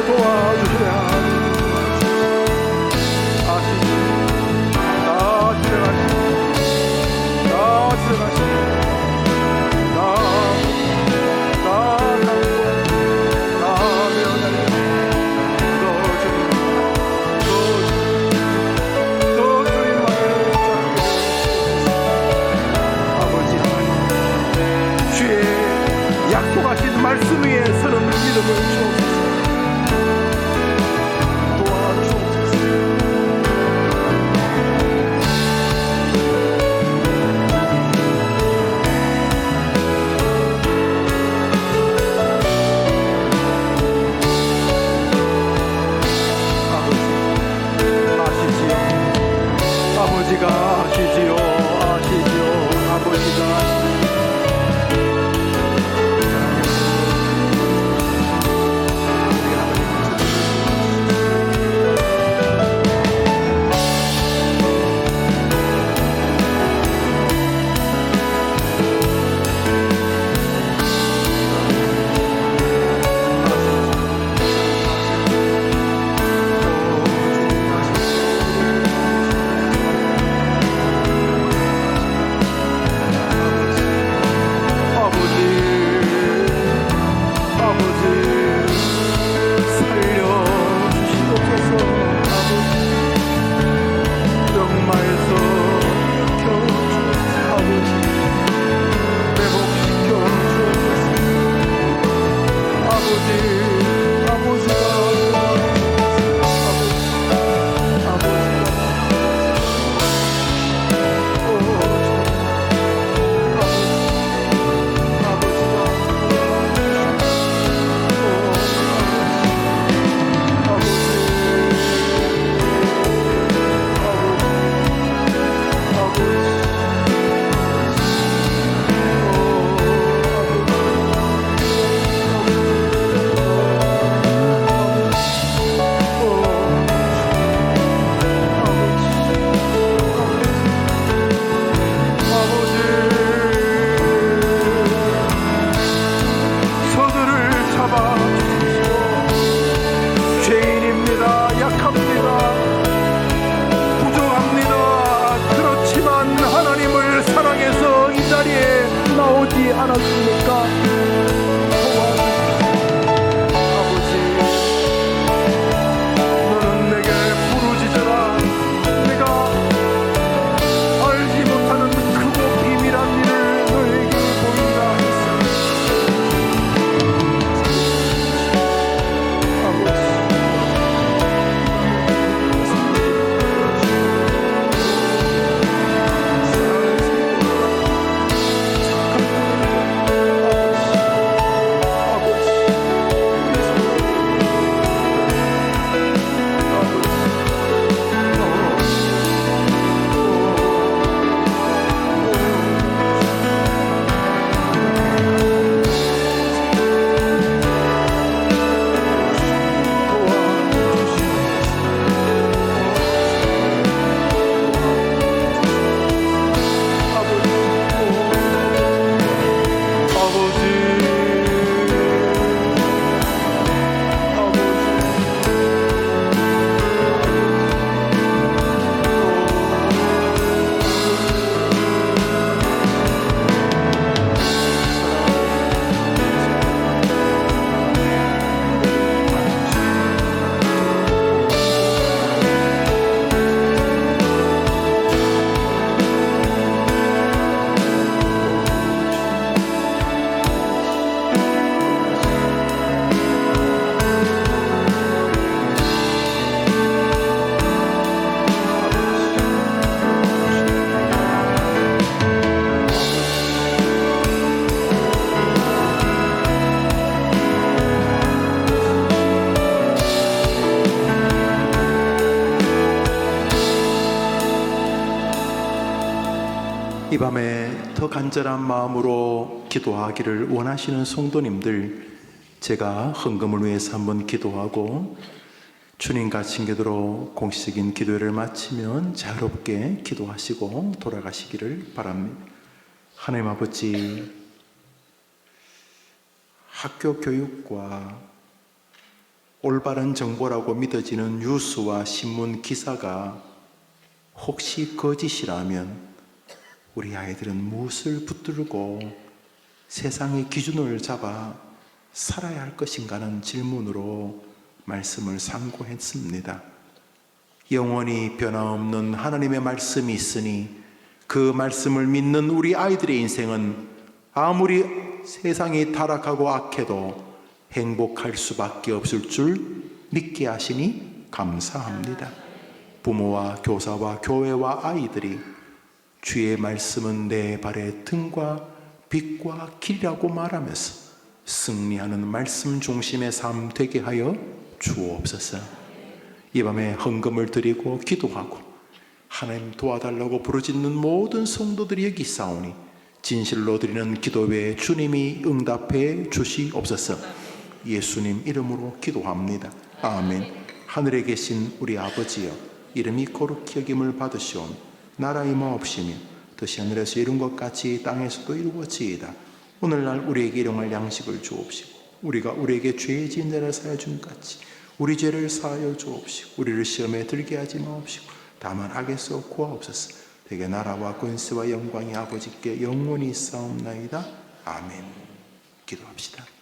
도와주셔야 아시지. 나 지나가시고 나 지나가시고 나 면하여 너 주님만을 잡게 아버지 하나님 주의 약속하신 말씀 위에 서는 믿음을 주옵소서. 도와주옵소서. 아버지가 아시지요. 아시지요. 아버지가 이 밤에 더 간절한 마음으로 기도하기를 원하시는 성도님들, 제가 헌금을 위해서 한번 기도하고 주님 가신 기도로 공식적인 기도를 마치면 자유롭게 기도하시고 돌아가시기를 바랍니다. 하나님 아버지, 학교 교육과 올바른 정보라고 믿어지는 뉴스와 신문 기사가 혹시 거짓이라면 우리 아이들은 무엇을 붙들고 세상의 기준을 잡아 살아야 할 것인가는 질문으로 말씀을 상고했습니다. 영원히 변함없는 하나님의 말씀이 있으니 그 말씀을 믿는 우리 아이들의 인생은 아무리 세상이 타락하고 악해도 행복할 수밖에 없을 줄 믿게 하시니 감사합니다. 부모와 교사와 교회와 아이들이 주의 말씀은 내 발의 등과 빛과 길이라고 말하면서 승리하는 말씀 중심의 삶 되게 하여 주옵소서. 이 밤에 헌금을 드리고 기도하고 하나님 도와달라고 부르짖는 모든 성도들이 여기 있사오니 진실로 드리는 기도 외에 주님이 응답해 주시옵소서. 예수님 이름으로 기도합니다. 아멘. 하늘에 계신 우리 아버지여, 이름이 거룩히 여김을 받으시오며 나라의 마옵시며 뜻이 하늘에서 이룬 것 같이 땅에서도 이루어지이다. 오늘날 우리에게 일용할 양식을 주옵시고 우리가 우리에게 죄 지은 자를 사하여 준 같이 우리 죄를 사하여 주옵시고 우리를 시험에 들게 하지 마옵시고 다만 악에서 구하옵소서. 대개 나라와 권세와 영광이 아버지께 영원히 있사옵나이다. 아멘. 기도합시다.